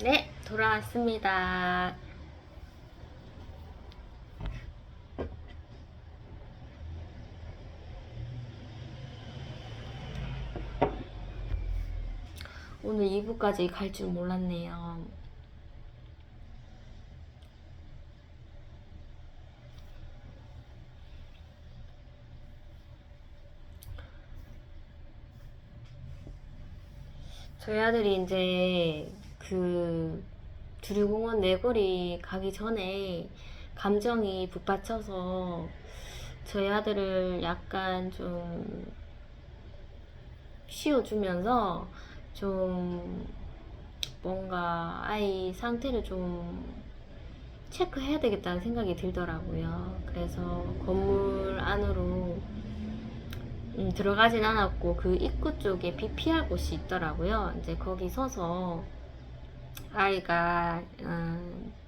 네, 돌아왔습니다. 오늘 2부까지 갈 줄 몰랐네요. 저희 아들이 이제 그 두류공원 내거리 가기 전에 감정이 북받쳐서 저희 아들을 약간 좀 쉬어주면서 좀 뭔가 아이 상태를 좀 체크해야 되겠다는 생각이 들더라고요. 그래서 건물 안으로 들어가진 않았고 그 입구 쪽에 비피할 곳이 있더라고요. 이제 거기 서서 아이가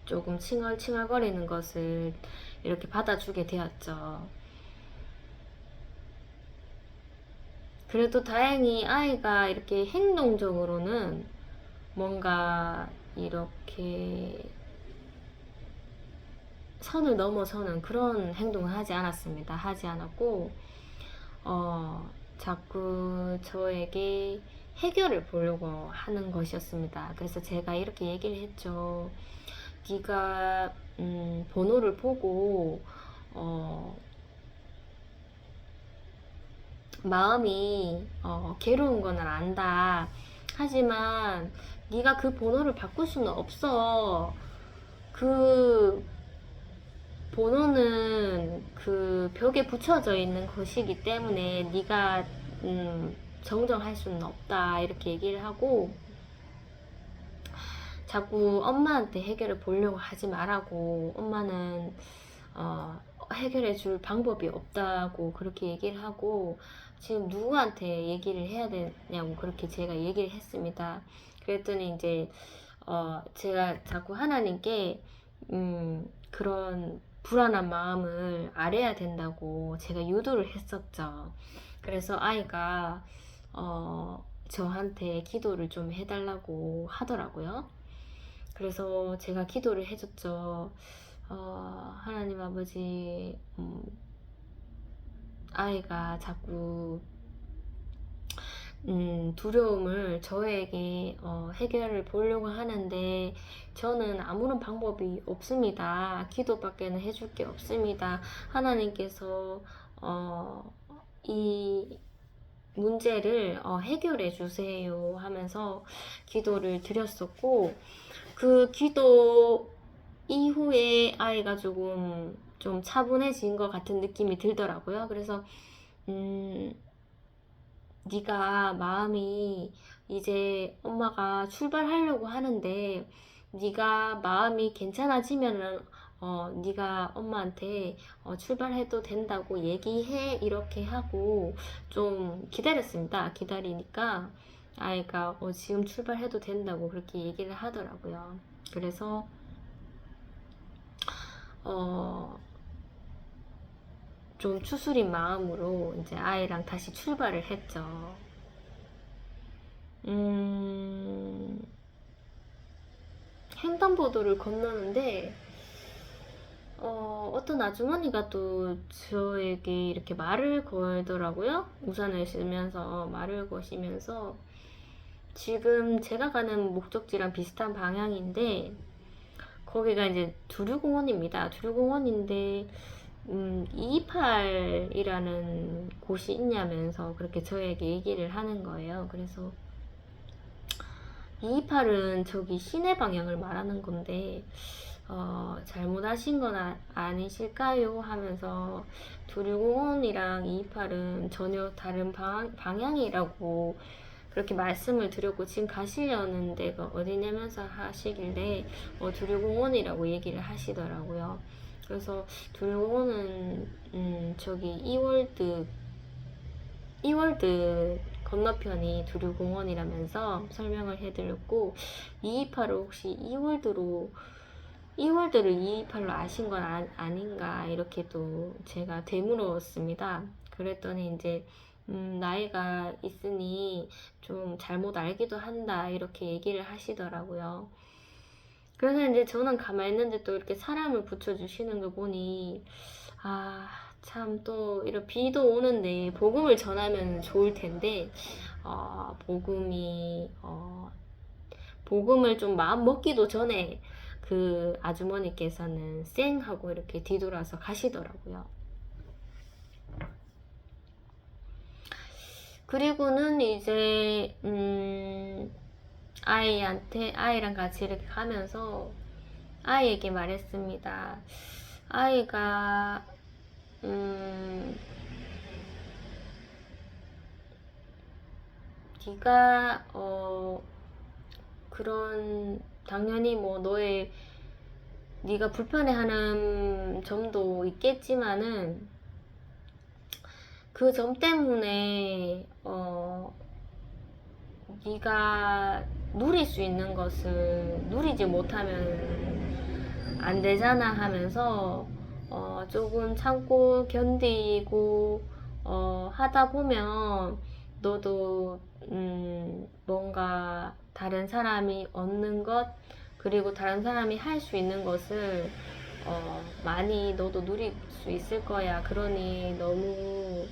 조금 칭얼칭얼거리는 것을 이렇게 받아주게 되었죠. 그래도 다행히 아이가 이렇게 행동적으로는 뭔가 이렇게 선을 넘어서는 그런 행동을 하지 않았습니다. 하지 않았고, 자꾸 저에게 해결을 보려고 하는 것이었습니다. 그래서 제가 이렇게 얘기를 했죠. 네가 번호를 보고 마음이 괴로운 건 안다. 하지만 네가 그 번호를 바꿀 수는 없어. 그 번호는 그 벽에 붙여져 있는 것이기 때문에 네가 정정할 수는 없다 이렇게 얘기를 하고 자꾸 엄마한테 해결을 보려고 하지 말라고 엄마는 해결해 줄 방법이 없다고 그렇게 얘기를 하고 지금 누구한테 얘기를 해야 되냐고 그렇게 제가 얘기를 했습니다. 그랬더니 이제 제가 자꾸 하나님께 그런 불안한 마음을 아뢰야 된다고 제가 유도를 했었죠. 그래서 아이가 저한테 기도를 좀 해달라고 하더라고요. 그래서 제가 기도를 해줬죠. 하나님 아버지, 아이가 자꾸 두려움을 저에게 해결을 보려고 하는데 저는 아무런 방법이 없습니다. 기도밖에는 해줄 게 없습니다. 하나님께서 이 문제를 해결해 주세요 하면서 기도를 드렸었고 그 기도 이후에 아이가 조금 좀 차분해진 것 같은 느낌이 들더라고요. 그래서 네가 마음이 이제 엄마가 출발하려고 하는데 네가 마음이 괜찮아지면은 네가 엄마한테 출발해도 된다고 얘기해 이렇게 하고 좀 기다렸습니다. 기다리니까 아이가 지금 출발해도 된다고 그렇게 얘기를 하더라고요. 그래서 어, 좀 추스린 마음으로 이제 아이랑 다시 출발을 했죠. 음, 횡단보도를 건너는데 어떤 아주머니가 또 저에게 이렇게 말을 걸더라고요. 우산을 쓰면서 말을 거시면서 지금 제가 가는 목적지랑 비슷한 방향인데 거기가 이제 두류공원입니다. 두류공원인데 228이라는 곳이 있냐면서 그렇게 저에게 얘기를 하는 거예요. 그래서 228은 저기 시내 방향을 말하는 건데 잘못하신 건 아니실까요? 하면서 두류공원이랑 228은 전혀 다른 방향이라고 그렇게 말씀을 드렸고 지금 가시려는 데가 어디냐면서 하시길래 두류공원이라고 얘기를 하시더라고요. 그래서 두류공원은 저기 이월드 건너편이 두류공원이라면서 설명을 해드렸고 228을 혹시 이월드를 228로 아신 건 아닌가 이렇게 또 제가 되물었습니다. 그랬더니 이제 나이가 있으니 좀 잘못 알기도 한다 이렇게 얘기를 하시더라고요. 그래서 이제 저는 가만히 있는데 또 이렇게 사람을 붙여주시는 걸 보니, 아, 참 또 이런 비도 오는데 복음을 전하면 좋을 텐데, 복음을 좀 마음 먹기도 전에 그 아주머니께서는 쌩 하고 이렇게 뒤돌아서 가시더라고요. 그리고는 이제 아이랑 같이 이렇게 가면서 아이에게 말했습니다. 아이가 네가 그런 당연히 뭐 네가 불편해하는 점도 있겠지만은 그 점 때문에 네가 누릴 수 있는 것을 누리지 못하면 안 되잖아 하면서 조금 참고 견디고 하다 보면 너도 뭔가 다른 사람이 얻는 것 그리고 다른 사람이 할 수 있는 것을 많이 너도 누릴 수 있을 거야. 그러니 너무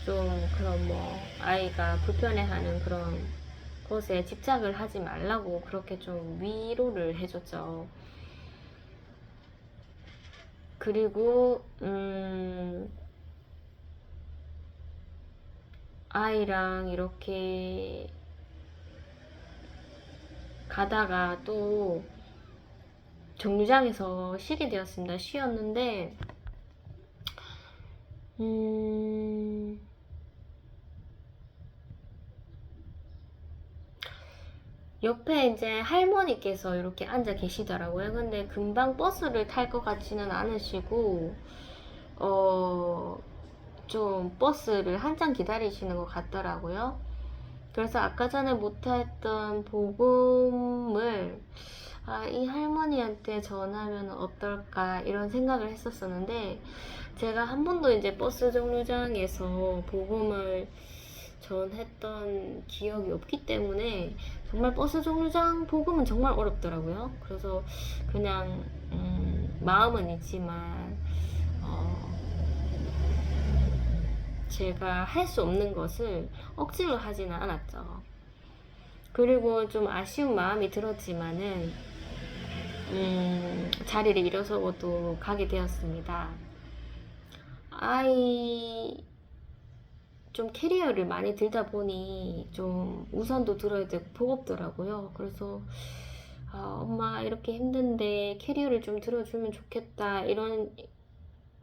좀 그런 뭐 아이가 불편해하는 그런 것에 집착을 하지 말라고 그렇게 좀 위로를 해줬죠. 그리고 아이랑 이렇게 가다가 또 정류장에서 쉬게 되었습니다. 쉬었는데 옆에 이제 할머니께서 이렇게 앉아 계시더라고요. 근데 금방 버스를 탈 것 같지는 않으시고, 좀 버스를 한참 기다리시는 것 같더라고요. 그래서 아까 전에 못했던 복음을 이 할머니한테 전하면 어떨까 이런 생각을 했었었는데 제가 한 번도 이제 버스 정류장에서 복음을 전했던 기억이 없기 때문에 정말 버스 정류장 복음은 정말 어렵더라고요. 그래서 그냥 마음은 있지만 제가 할 수 없는 것을 억지로 하지는 않았죠. 그리고 좀 아쉬운 마음이 들었지만은 자리를 일어서고도 가게 되었습니다. 아이 좀 캐리어를 많이 들다 보니 좀 우산도 들어야 되고 버겁더라고요. 그래서 엄마 이렇게 힘든데 캐리어를 좀 들어주면 좋겠다 이런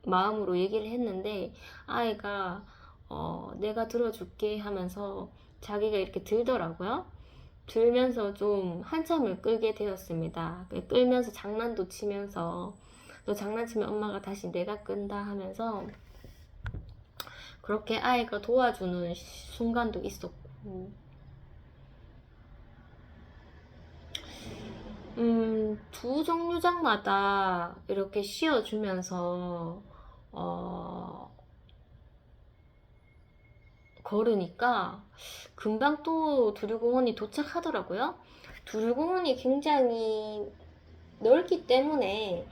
마음으로 얘기를 했는데 아이가 내가 들어줄게 하면서 자기가 이렇게 들더라고요. 들면서 좀 한참을 끌게 되었습니다. 끌면서 장난도 치면서 너 장난치면 엄마가 다시 내가 끈다 하면서 그렇게 아이가 도와주는 순간도 있었고 두 정류장마다 이렇게 쉬어주면서 걸으니까 금방 또 두류공원이 도착하더라고요. 두류공원이 굉장히 넓기 때문에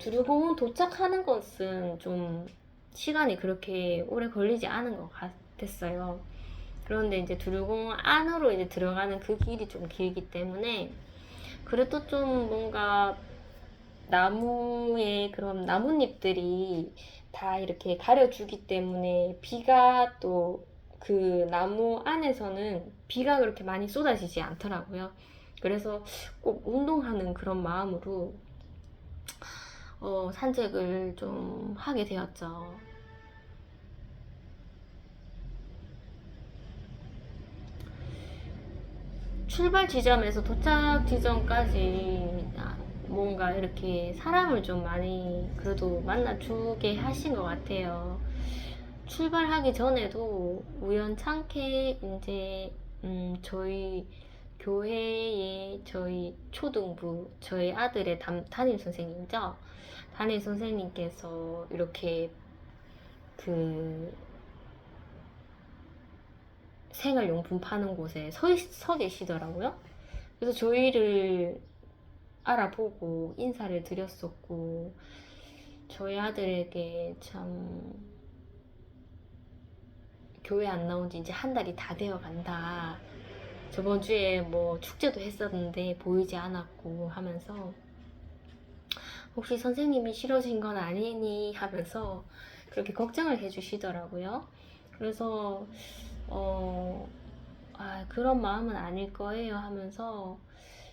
두류공원 도착하는 것은 좀 시간이 그렇게 오래 걸리지 않은 것 같았어요. 그런데 이제 두류공원 안으로 이제 들어가는 그 길이 좀 길기 때문에 그래도 좀 뭔가 나무에 그런 나뭇잎들이 다 이렇게 가려주기 때문에 비가 또 그 나무 안에서는 비가 그렇게 많이 쏟아지지 않더라고요. 그래서 꼭 운동하는 그런 마음으로 산책을 좀 하게 되었죠. 출발 지점에서 도착 지점까지 뭔가 이렇게 사람을 좀 많이 그래도 만나주게 하신 것 같아요. 출발하기 전에도 우연찮게 이제 저희 교회의 저희 초등부 저희 아들의 담임 선생님이죠. 담임 선생님께서 이렇게 그 생활용품 파는 곳에 서 계시더라고요. 그래서 저희를 알아보고 인사를 드렸었고, 저희 아들에게 참 교회 안 나온 지 이제 한 달이 다 되어 간다. 저번 주에 뭐 축제도 했었는데 보이지 않았고 하면서, 혹시 선생님이 싫어진 건 아니니 하면서 그렇게 걱정을 해주시더라고요. 그래서 그런 마음은 아닐 거예요 하면서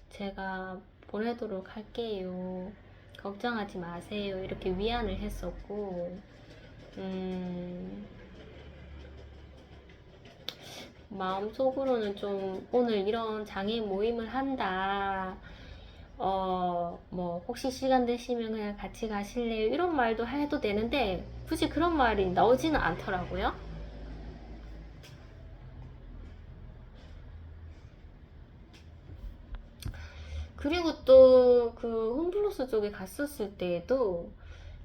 제가 보내도록 할게요. 걱정하지 마세요. 이렇게 위안을 했었고, 마음속으로는 좀 오늘 이런 장애 모임을 한다. 뭐, 혹시 시간 되시면 그냥 같이 가실래요? 이런 말도 해도 되는데, 굳이 그런 말이 나오지는 않더라고요. 그리고 또 그 홈플러스 쪽에 갔었을 때에도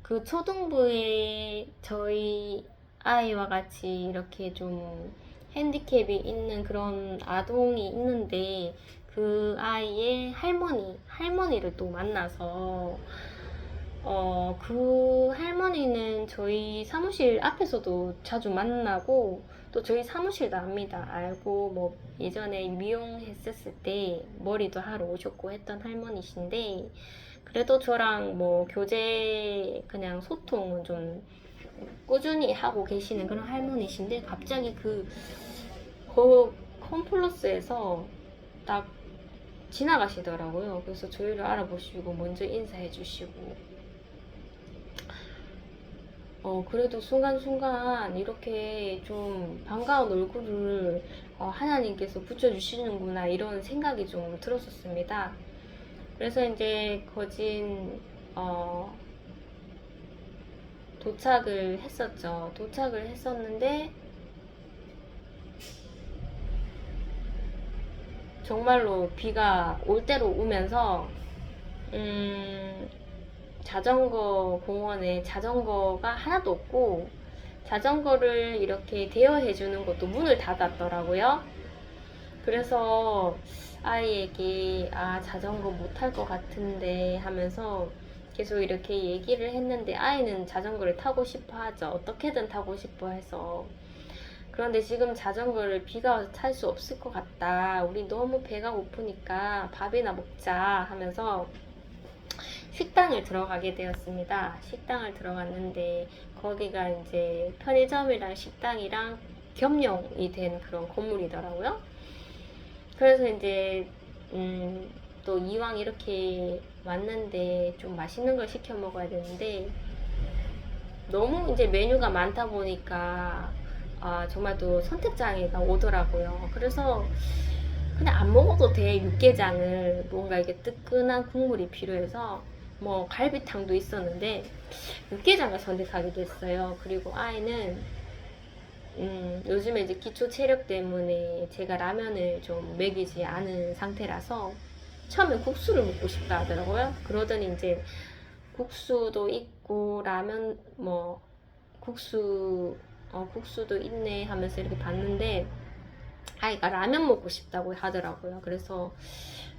그 초등부에 저희 아이와 같이 이렇게 좀 핸디캡이 있는 그런 아동이 있는데, 그 아이의 할머니를 또 만나서 그 할머니는 저희 사무실 앞에서도 자주 만나고, 또 저희 사무실도 압니다. 알고, 뭐 예전에 미용했었을 때 머리도 하러 오셨고 했던 할머니신데, 그래도 저랑 뭐 교제 그냥 소통은 좀 꾸준히 하고 계시는 그런 할머니신데, 갑자기 그 컴플러스에서 딱 지나가시더라고요. 그래서 저희를 알아보시고 먼저 인사해 주시고, 그래도 순간순간 이렇게 좀 반가운 얼굴을 하나님께서 붙여주시는구나, 이런 생각이 좀 들었었습니다. 그래서 이제 도착을 했었죠. 도착을 했었는데, 정말로 비가 올 대로 오면서, 자전거 공원에 자전거가 하나도 없고, 자전거를 이렇게 대여해주는 것도 문을 닫았더라고요. 그래서 아이에게 자전거 못 탈 것 같은데 하면서 계속 이렇게 얘기를 했는데, 아이는 자전거를 타고 싶어 하죠. 어떻게든 타고 싶어 해서. 그런데 지금 자전거를 비가 와서 탈 수 없을 것 같다. 우리 너무 배가 고프니까 밥이나 먹자 하면서 식당을 들어가게 되었습니다. 식당을 들어갔는데, 거기가 이제 편의점이랑 식당이랑 겸용이 된 그런 건물이더라고요. 그래서 이제 또 이왕 이렇게 왔는데 좀 맛있는 걸 시켜 먹어야 되는데, 너무 이제 메뉴가 많다 보니까 정말 또 선택장애가 오더라고요. 그래서 그냥 안 먹어도 돼, 육개장을. 뭔가 이게 뜨끈한 국물이 필요해서 뭐 갈비탕도 있었는데 육개장을 선택하게 됐어요. 그리고 아이는 요즘에 이제 기초 체력 때문에 제가 라면을 좀 먹이지 않은 상태라서 처음엔 국수를 먹고 싶다 하더라고요. 그러더니 이제 국수도 있고 라면 뭐 국수도 있네 하면서 이렇게 봤는데, 아이가 라면 먹고 싶다고 하더라고요. 그래서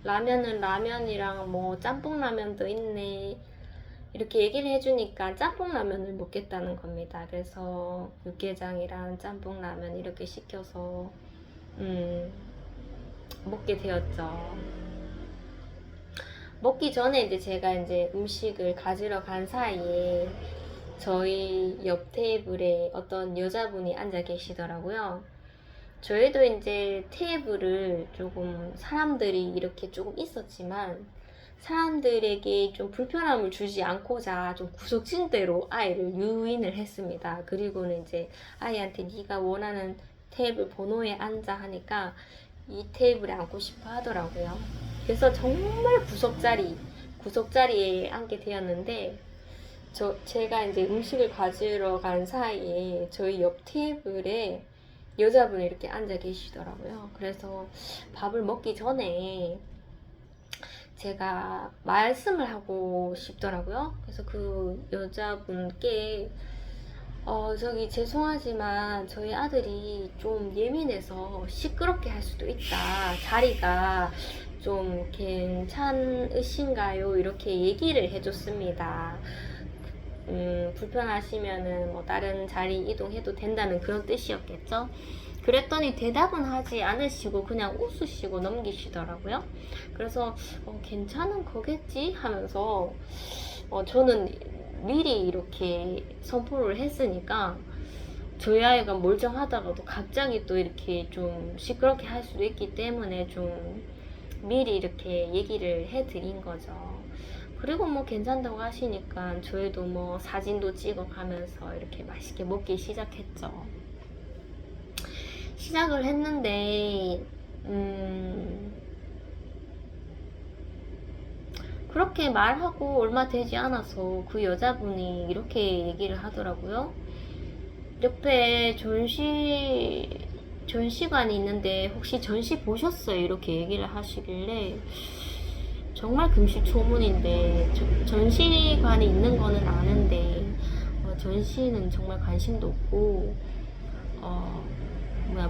라면은 라면이랑 뭐 짬뽕 라면도 있네 이렇게 얘기를 해주니까 짬뽕 라면을 먹겠다는 겁니다. 그래서 육개장이랑 짬뽕 라면 이렇게 시켜서 먹게 되었죠. 먹기 전에 이제 제가 이제 음식을 가지러 간 사이에 저희 옆 테이블에 어떤 여자분이 앉아 계시더라고요. 저희도 이제 테이블을 조금 사람들이 이렇게 조금 있었지만, 사람들에게 좀 불편함을 주지 않고자 좀 구석진대로 아이를 유인을 했습니다. 그리고는 이제 아이한테 네가 원하는 테이블 번호에 앉아 하니까 이 테이블에 앉고 싶어 하더라고요. 그래서 정말 구석자리에 앉게 되었는데, 제가 이제 음식을 가지러 간 사이에 저희 옆 테이블에 여자분이 이렇게 앉아 계시더라고요. 그래서 밥을 먹기 전에 제가 말씀을 하고 싶더라고요. 그래서 그 여자분께 저기 죄송하지만 저희 아들이 좀 예민해서 시끄럽게 할 수도 있다. 자리가 좀 괜찮으신가요? 이렇게 얘기를 해줬습니다. 불편하시면은 뭐 다른 자리 이동해도 된다는 그런 뜻이었겠죠? 그랬더니 대답은 하지 않으시고 그냥 웃으시고 넘기시더라고요. 그래서 괜찮은 거겠지 하면서 저는 미리 이렇게 선포를 했으니까 저희 아이가 멀쩡하다가도 갑자기 또 이렇게 좀 시끄럽게 할 수도 있기 때문에 좀 미리 이렇게 얘기를 해드린 거죠. 그리고 뭐 괜찮다고 하시니까 저희도 뭐 사진도 찍어 가면서 이렇게 맛있게 먹기 시작했죠. 시작을 했는데 그렇게 말하고 얼마 되지 않아서 그 여자분이 이렇게 얘기를 하더라고요. 옆에 전시관이 있는데 혹시 전시 보셨어요? 이렇게 얘기를 하시길래 정말 금시초문인데 전시관이 있는 거는 아는데 전시는 정말 관심도 없고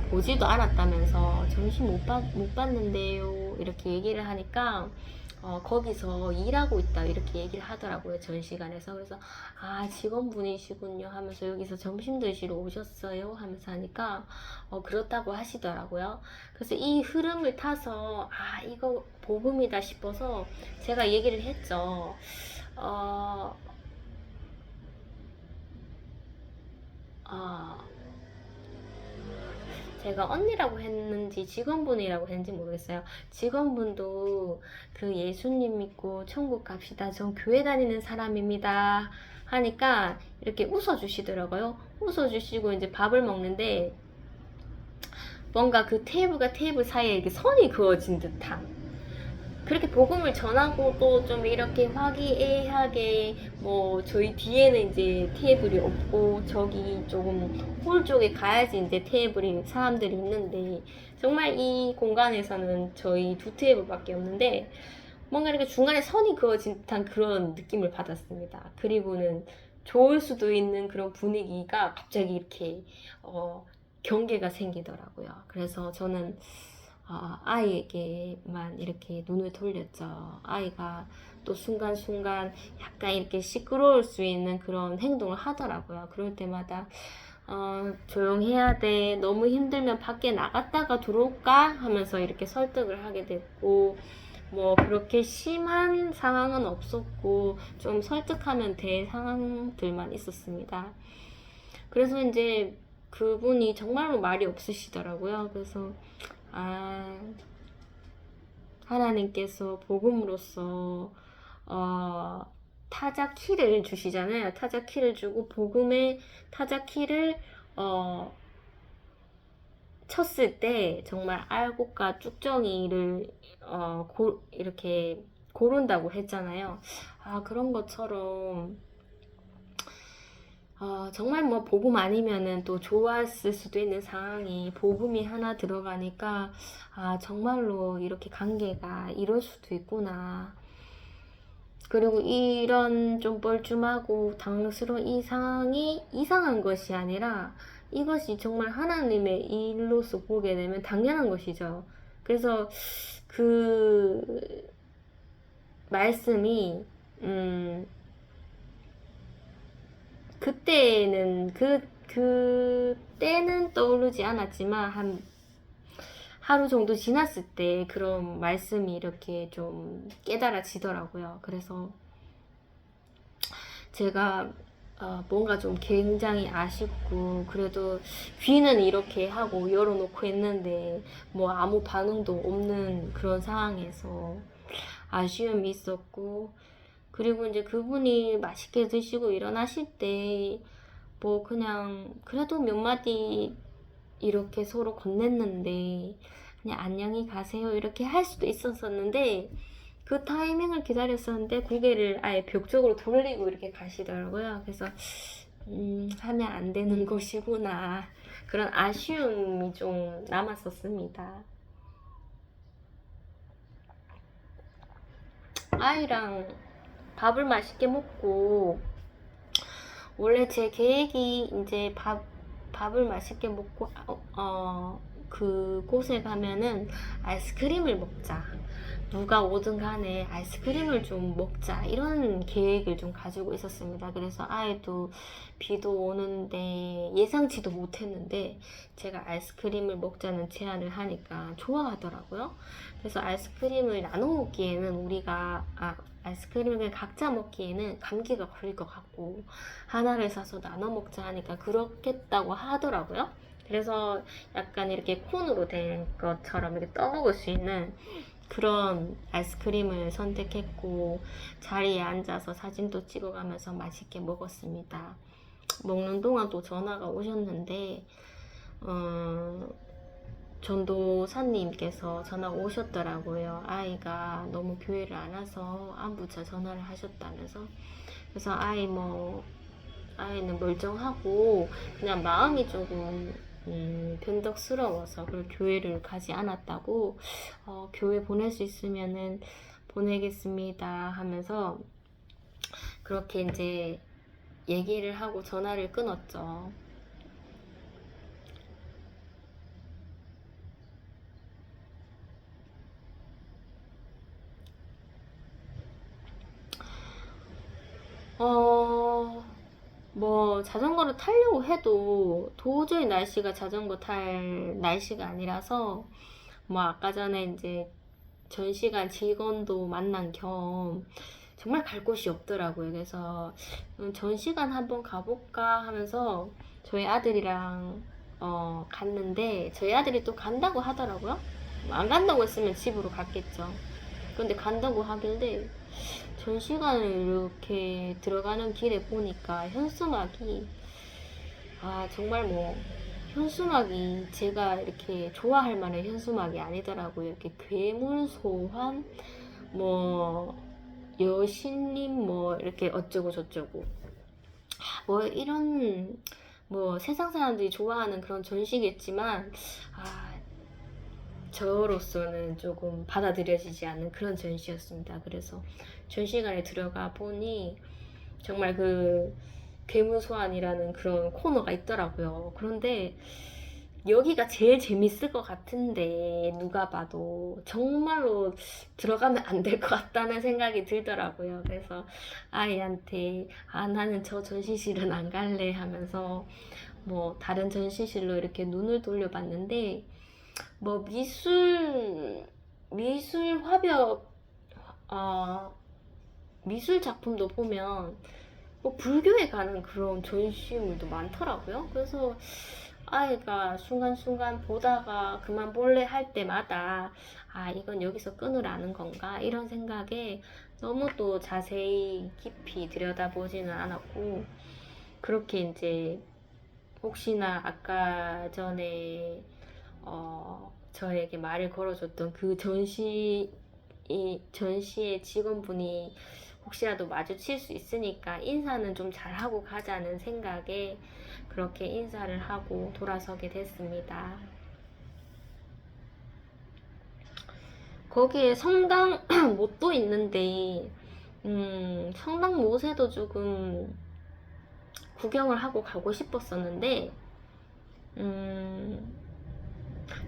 보지도 않았다면서 전시 못 봤는데요 이렇게 얘기를 하니까 거기서 일하고 있다 이렇게 얘기를 하더라고요, 전시관에서. 그래서 직원분이시군요 하면서 여기서 점심 드시러 오셨어요 하면서 하니까 그렇다고 하시더라고요. 그래서 이 흐름을 타서 이거 복음이다 싶어서 제가 얘기를 했죠. 제가 언니라고 했는지 직원분이라고 했는지 모르겠어요. 직원분도 그 예수님 믿고 천국 갑시다. 전 교회 다니는 사람입니다. 하니까 이렇게 웃어주시더라고요. 웃어주시고 이제 밥을 먹는데 뭔가 그 테이블과 테이블 사이에 이렇게 선이 그어진 듯한 그렇게 복음을 전하고 또 좀 이렇게 화기애애하게 뭐 저희 뒤에는 이제 테이블이 없고 저기 조금 홀 쪽에 가야지 이제 테이블이 사람들이 있는데 정말 이 공간에서는 저희 두 테이블밖에 없는데 뭔가 이렇게 중간에 선이 그어진 듯한 그런 느낌을 받았습니다. 그리고는 좋을 수도 있는 그런 분위기가 갑자기 이렇게 경계가 생기더라고요. 그래서 저는 아이에게만 이렇게 눈을 돌렸죠. 아이가 또 순간순간 약간 이렇게 시끄러울 수 있는 그런 행동을 하더라고요. 그럴 때마다 조용해야 돼. 너무 힘들면 밖에 나갔다가 들어올까? 하면서 이렇게 설득을 하게 됐고 뭐 그렇게 심한 상황은 없었고 좀 설득하면 될 상황들만 있었습니다. 그래서 이제 그분이 정말로 말이 없으시더라고요. 그래서 하나님께서 복음으로써 타자 키를 주시잖아요. 타자 키를 주고 복음의 타자 키를 쳤을 때 정말 알곡과 쭉정이를 이렇게 고른다고 했잖아요. 그런 것처럼 정말 뭐 복음 아니면은 또 좋았을 수도 있는 상황이 복음이 하나 들어가니까 정말로 이렇게 관계가 이럴 수도 있구나. 그리고 이런 좀 뻘쭘하고 당황스러운 이 상황이 이상한 것이 아니라 이것이 정말 하나님의 일로서 보게 되면 당연한 것이죠. 그래서 그 말씀이 그때는 그때는 떠오르지 않았지만 한 하루 정도 지났을 때 그런 말씀이 이렇게 좀 깨달아지더라고요. 그래서 제가 뭔가 좀 굉장히 아쉽고 그래도 귀는 이렇게 하고 열어놓고 했는데 뭐 아무 반응도 없는 그런 상황에서 아쉬움이 있었고 그리고 이제 그분이 맛있게 드시고 일어나실 때 뭐 그냥 그래도 몇 마디 이렇게 서로 건넸는데 그냥 안녕히 가세요 이렇게 할 수도 있었었는데 그 타이밍을 기다렸었는데 고개를 아예 벽 쪽으로 돌리고 이렇게 가시더라고요. 그래서 하면 안 되는 것이구나 그런 아쉬움이 좀 남았었습니다. 아이랑 밥을 맛있게 먹고 원래 제 계획이 이제 밥을 맛있게 먹고 그곳에 가면은 아이스크림을 먹자 누가 오든 간에 아이스크림을 좀 먹자 이런 계획을 좀 가지고 있었습니다. 그래서 아이도 비도 오는데 예상치도 못했는데 제가 아이스크림을 먹자는 제안을 하니까 좋아하더라고요. 그래서 아이스크림을 나눠 먹기에는 아이스크림을 각자 먹기에는 감기가 걸릴 것 같고 하나를 사서 나눠 먹자 하니까 그렇겠다고 하더라고요. 그래서 약간 이렇게 콘으로 된 것처럼 이렇게 떠먹을 수 있는 그런 아이스크림을 선택했고 자리에 앉아서 사진도 찍어가면서 맛있게 먹었습니다. 먹는 동안 또 전화가 오셨는데 전도사님께서 전화가 오셨더라고요. 아이가 너무 교회를 안 와서 안부차 전화를 하셨다면서. 그래서 아이는 멀쩡하고 그냥 마음이 조금 변덕스러워서 그걸 교회를 가지 않았다고 교회 보낼 수 있으면은 보내겠습니다 하면서 그렇게 이제 얘기를 하고 전화를 끊었죠. 뭐 자전거를 타려고 해도 도저히 날씨가 자전거 탈 날씨가 아니라서 뭐 아까 전에 이제 전시관 직원도 만난 겸 정말 갈 곳이 없더라고요. 그래서 전시관 한번 가볼까 하면서 저희 아들이랑 갔는데 저희 아들이 또 간다고 하더라고요. 안 간다고 했으면 집으로 갔겠죠. 근데 간다고 하길래 전시관을 이렇게 들어가는 길에 보니까 현수막이 정말 뭐 현수막이 제가 이렇게 좋아할 만한 현수막이 아니더라고요. 이렇게 괴물 소환 뭐 여신님 뭐 이렇게 어쩌고 저쩌고 뭐 이런 뭐 세상 사람들이 좋아하는 그런 전시겠지만 저로서는 조금 받아들여지지 않는 그런 전시였습니다. 그래서 전시관에 들어가 보니 정말 그 괴물소환이라는 그런 코너가 있더라고요. 그런데 여기가 제일 재밌을 것 같은데 누가 봐도 정말로 들어가면 안 될 것 같다는 생각이 들더라고요. 그래서 아이한테 나는 저 전시실은 안 갈래 하면서 뭐 다른 전시실로 이렇게 눈을 돌려봤는데 뭐 미술 화벽 미술 작품도 보면 뭐 불교에 가는 그런 전시물도 많더라고요. 그래서 아이가 순간순간 보다가 그만 볼래 할 때마다 이건 여기서 끊으라는 건가 이런 생각에 너무 또 자세히 깊이 들여다보지는 않았고 그렇게 이제 혹시나 아까 전에 저에게 말을 걸어줬던 그 전시의 직원분이 혹시라도 마주칠 수 있으니까 인사는 좀 잘하고 가자는 생각에 그렇게 인사를 하고 돌아서게 됐습니다. 거기에 성당 못도 있는데 성당 못에도 조금 구경을 하고 가고 싶었었는데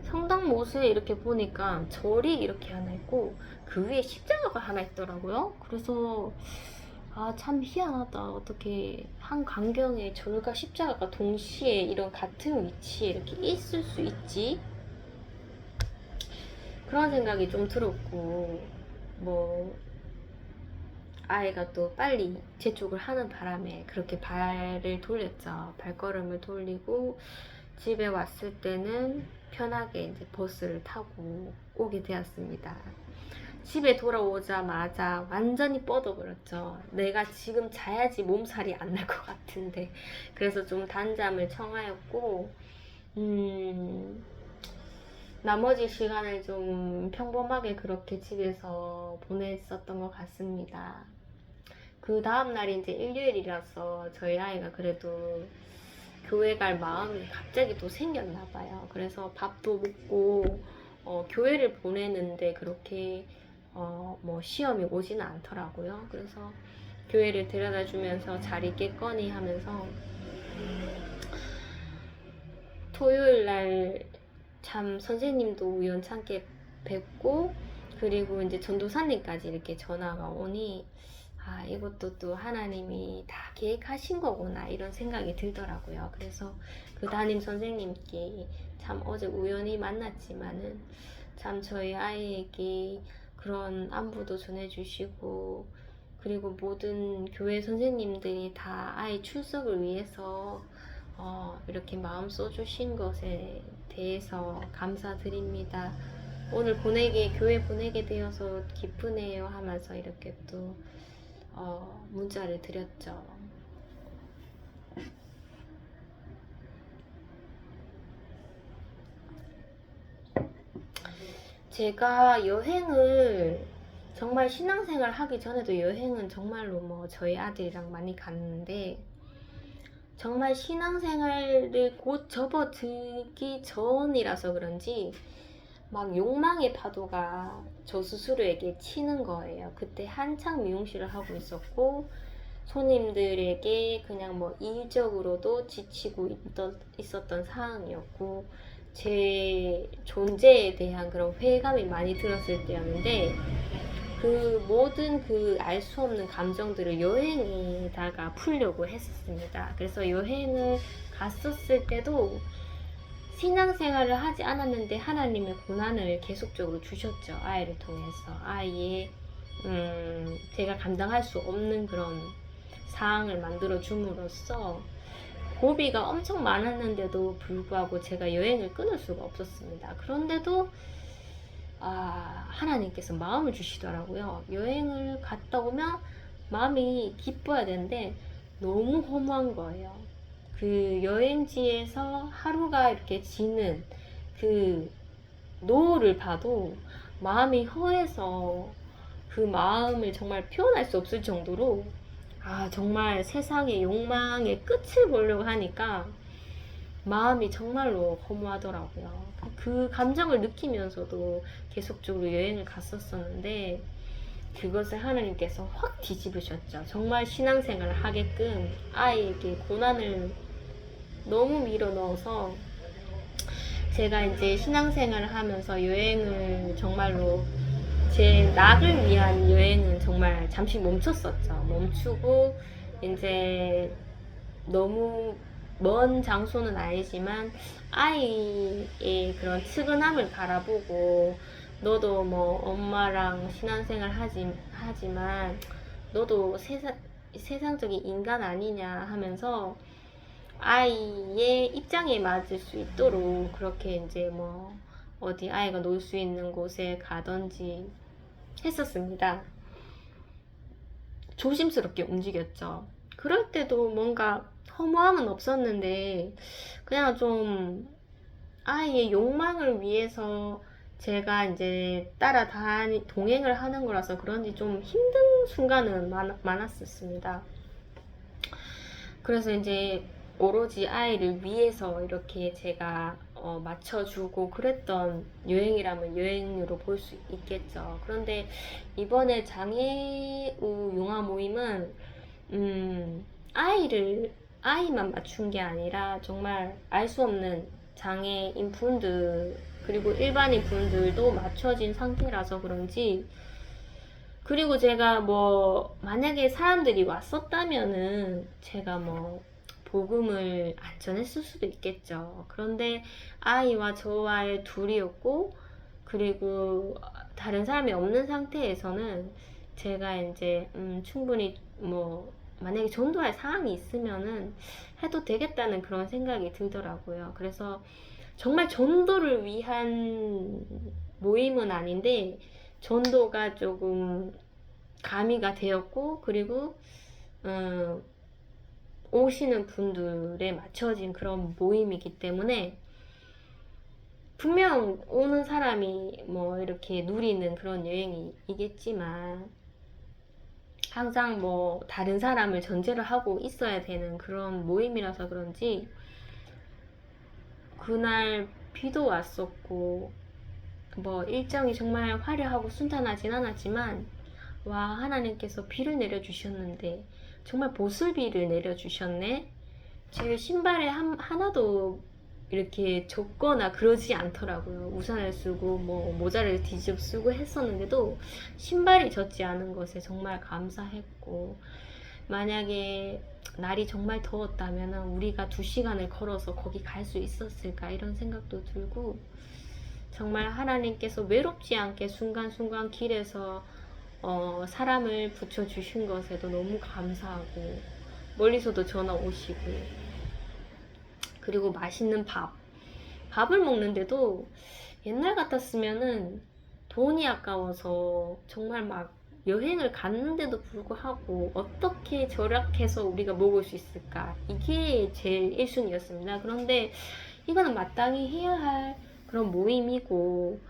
성당 못에 이렇게 보니까 절이 이렇게 하나 있고 그 위에 십자가가 하나 있더라고요. 그래서 참 희한하다. 어떻게 한 광경에 절과 십자가가 동시에 이런 같은 위치에 이렇게 있을 수 있지? 그런 생각이 좀 들었고 뭐 아이가 또 빨리 재촉을 하는 바람에 그렇게 발을 돌렸죠. 발걸음을 돌리고 집에 왔을 때는 편하게 이제 버스를 타고 오게 되었습니다. 집에 돌아오자마자 완전히 뻗어버렸죠. 내가 지금 자야지 몸살이 안 날 것 같은데. 그래서 좀 단잠을 청하였고, 나머지 시간을 좀 평범하게 그렇게 집에서 보냈었던 것 같습니다. 그 다음날이 이제 일요일이라서 저희 아이가 그래도 교회 갈 마음이 갑자기 또 생겼나 봐요. 그래서 밥도 먹고 교회를 보내는데 그렇게 뭐 시험이 오지는 않더라고요. 그래서 교회를 데려다 주면서 잘 있겠거니 하면서 토요일 날 참 선생님도 우연찮게 뵙고 그리고 이제 전도사님까지 이렇게 전화가 오니 아, 이것도 또 하나님이 다 계획하신 거구나 이런 생각이 들더라고요. 그래서 그 담임 선생님께 참 어제 우연히 만났지만은 참 저희 아이에게 그런 안부도 전해주시고, 그리고 모든 교회 선생님들이 다 아이 출석을 위해서 이렇게 마음 써주신 것에 대해서 감사드립니다. 오늘 교회 보내게 되어서 기쁘네요 하면서 이렇게 또 문자를 드렸죠. 제가 여행을 정말 신앙생활 하기 전에도 여행은 정말로 뭐 저희 아들이랑 많이 갔는데, 정말 신앙생활을 곧 접어들기 전이라서 그런지 막 욕망의 파도가 저 스스로에게 치는 거예요. 그때 한창 미용실을 하고 있었고, 손님들에게 그냥 뭐 일적으로도 지치고 있었던 상황이었고, 제 존재에 대한 그런 회의감이 많이 들었을 때였는데, 그 모든 그 알 수 없는 감정들을 여행에다가 풀려고 했었습니다. 그래서 여행을 갔었을 때도 신앙생활을 하지 않았는데 하나님의 고난을 계속적으로 주셨죠. 아이를 통해서. 아이의 제가 감당할 수 없는 그런 상황을 만들어 줌으로써 고비가 엄청 많았는데도 불구하고 제가 여행을 끊을 수가 없었습니다. 그런데도 하나님께서 마음을 주시더라고요. 여행을 갔다 오면 마음이 기뻐야 되는데 너무 허무한 거예요. 그 여행지에서 하루가 이렇게 지는 그 노을을 봐도 마음이 허해서 그 마음을 정말 표현할 수 없을 정도로 정말 세상의 욕망의 끝을 보려고 하니까 마음이 정말로 허무하더라고요. 그 감정을 느끼면서도 계속적으로 여행을 갔었었는데 그것을 하나님께서 확 뒤집으셨죠. 정말 신앙생활을 하게끔 아이에게 고난을 너무 밀어넣어서 제가 이제 신앙생활을 하면서 여행을 정말로 제 낙을 위한 여행은 정말 잠시 멈췄었죠. 멈추고 이제 너무 먼 장소는 아니지만 아이의 그런 측은함을 바라보고, 너도 뭐 엄마랑 신앙생활 하지만 너도 세상적인 인간 아니냐 하면서 아이의 입장에 맞을 수 있도록 그렇게 이제 뭐 어디 아이가 놀 수 있는 곳에 가든지 했었습니다. 조심스럽게 움직였죠. 그럴 때도 뭔가 허무함은 없었는데 그냥 좀 아이의 욕망을 위해서 제가 이제 동행을 하는 거라서 그런지 좀 힘든 순간은 많았었습니다. 그래서 이제 오로지 아이를 위해서 이렇게 제가 맞춰주고 그랬던 여행이라면 여행으로 볼 수 있겠죠. 그런데 이번에 장애우 용화 모임은 아이만 맞춘 게 아니라 정말 알 수 없는 장애인 분들 그리고 일반인 분들도 맞춰진 상태라서 그런지, 그리고 제가 뭐 만약에 사람들이 왔었다면은 제가 뭐 복음을 안 전했을 수도 있겠죠. 그런데 아이와 저와의 둘이었고, 그리고 다른 사람이 없는 상태에서는 제가 이제 충분히 뭐 만약에 전도할 사항이 있으면은 해도 되겠다는 그런 생각이 들더라고요. 그래서 정말 전도를 위한 모임은 아닌데 전도가 조금 가미가 되었고, 그리고 오시는 분들에 맞춰진 그런 모임이기 때문에 분명 오는 사람이 뭐 이렇게 누리는 그런 여행이겠지만 항상 뭐 다른 사람을 전제로 하고 있어야 되는 그런 모임이라서 그런지 그날 비도 왔었고 뭐 일정이 정말 화려하고 순탄하진 않았지만 하나님께서 비를 내려주셨는데 정말 보슬비를 내려주셨네. 제 신발에 하나도 이렇게 줬거나 그러지 않더라고요. 우산을 쓰고 뭐 모자를 뒤집어 쓰고 했었는데도 신발이 젖지 않은 것에 정말 감사했고, 만약에 날이 정말 더웠다면 우리가 2시간을 걸어서 거기 갈 수 있었을까 이런 생각도 들고, 정말 하나님께서 외롭지 않게 순간순간 길에서 사람을 붙여주신 것에도 너무 감사하고, 멀리서도 전화 오시고, 그리고 맛있는 밥을 먹는데도 옛날 같았으면은 돈이 아까워서 정말 막 여행을 갔는데도 불구하고 어떻게 절약해서 우리가 먹을 수 있을까, 이게 제일 1순위였습니다. 그런데 이거는 마땅히 해야 할 그런 모임이고,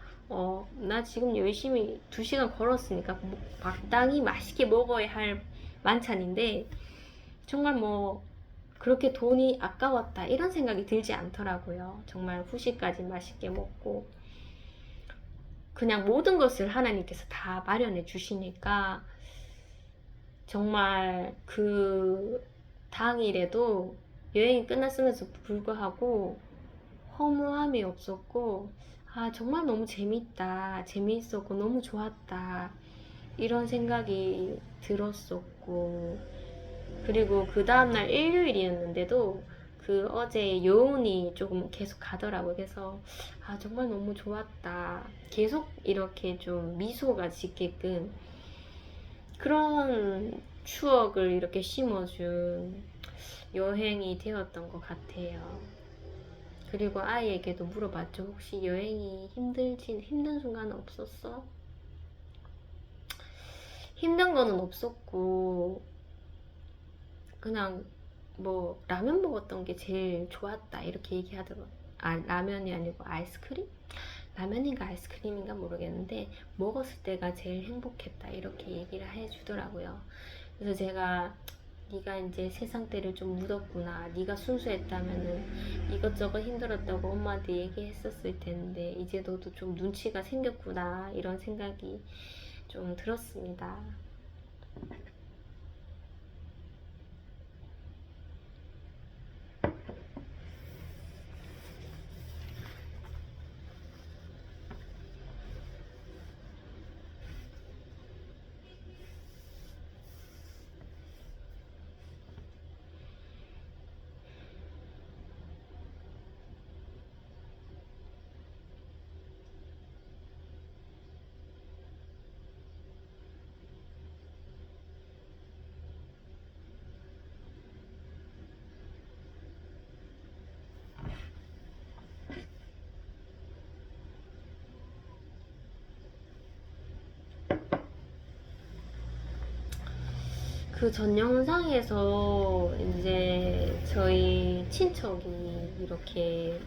나 지금 열심히 2시간 걸었으니까 마땅히 맛있게 먹어야 할 만찬인데, 정말 뭐 그렇게 돈이 아까웠다 이런 생각이 들지 않더라고요. 정말 후식까지 맛있게 먹고, 그냥 모든 것을 하나님께서 다 마련해 주시니까 정말 그 당일에도 여행이 끝났음에도 불구하고 허무함이 없었고, 정말 너무 재미있었고 너무 좋았다 이런 생각이 들었었고, 그리고 그 다음날 일요일이었는데도 그 어제 여운이 조금 계속 가더라고요. 그래서 정말 너무 좋았다, 계속 이렇게 좀 미소가 짓게끔 그런 추억을 이렇게 심어준 여행이 되었던 것 같아요. 그리고 아이에게도 물어봤죠. 혹시 여행이 힘든 순간은 없었어? 힘든 거는 없었고, 그냥 뭐 라면 먹었던 게 제일 좋았다 이렇게 얘기하더라고요. 라면이 아니고 아이스크림? 라면인가 아이스크림인가 모르겠는데 먹었을 때가 제일 행복했다 이렇게 얘기를 해주더라고요. 그래서 제가 네가 이제 세상 때를 좀 묻었구나, 네가 순수했다면은 이것저것 힘들었다고 엄마한테 얘기했었을 텐데 이제 너도 좀 눈치가 생겼구나 이런 생각이 좀 들었습니다. 그 전 영상에서 이제 저희 친척이 이렇게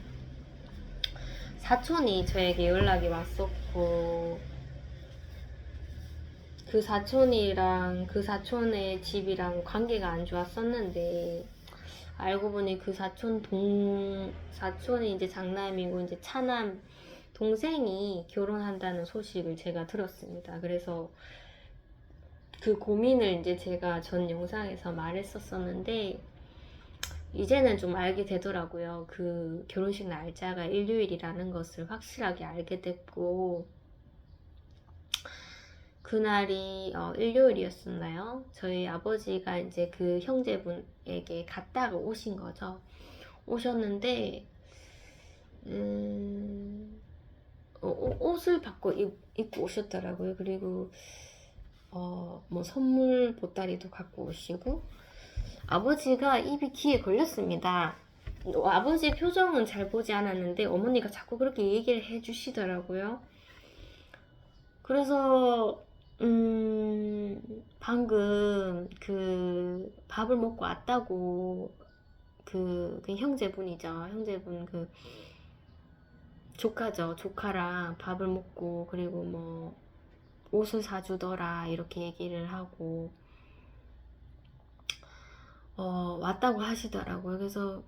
사촌이 저에게 연락이 왔었고, 그 사촌이랑 그 사촌의 집이랑 관계가 안 좋았었는데 알고 보니 그 사촌이 이제 장남이고 이제 차남 동생이 결혼한다는 소식을 제가 들었습니다. 그래서 그 고민을 이제 제가 전 영상에서 말했었었는데 이제는 좀 알게 되더라고요. 그 결혼식 날짜가 일요일이라는 것을 확실하게 알게 됐고, 그날이 일요일이었었나요? 저희 아버지가 이제 그 형제분에게 갔다가 오신 거죠. 오셨는데 옷을 바꿔 입고 오셨더라고요. 그리고 뭐 선물 보따리도 갖고 오시고, 아버지가 입이 귀에 걸렸습니다. 아버지 표정은 잘 보지 않았는데 어머니가 자꾸 그렇게 얘기를 해주시더라고요. 그래서 방금 그 밥을 먹고 왔다고 그 형제분이죠. 형제분 그 조카죠. 조카랑 밥을 먹고 그리고 뭐 옷을 사주더라 이렇게 얘기를 하고 왔다고 하시더라고요. 그래서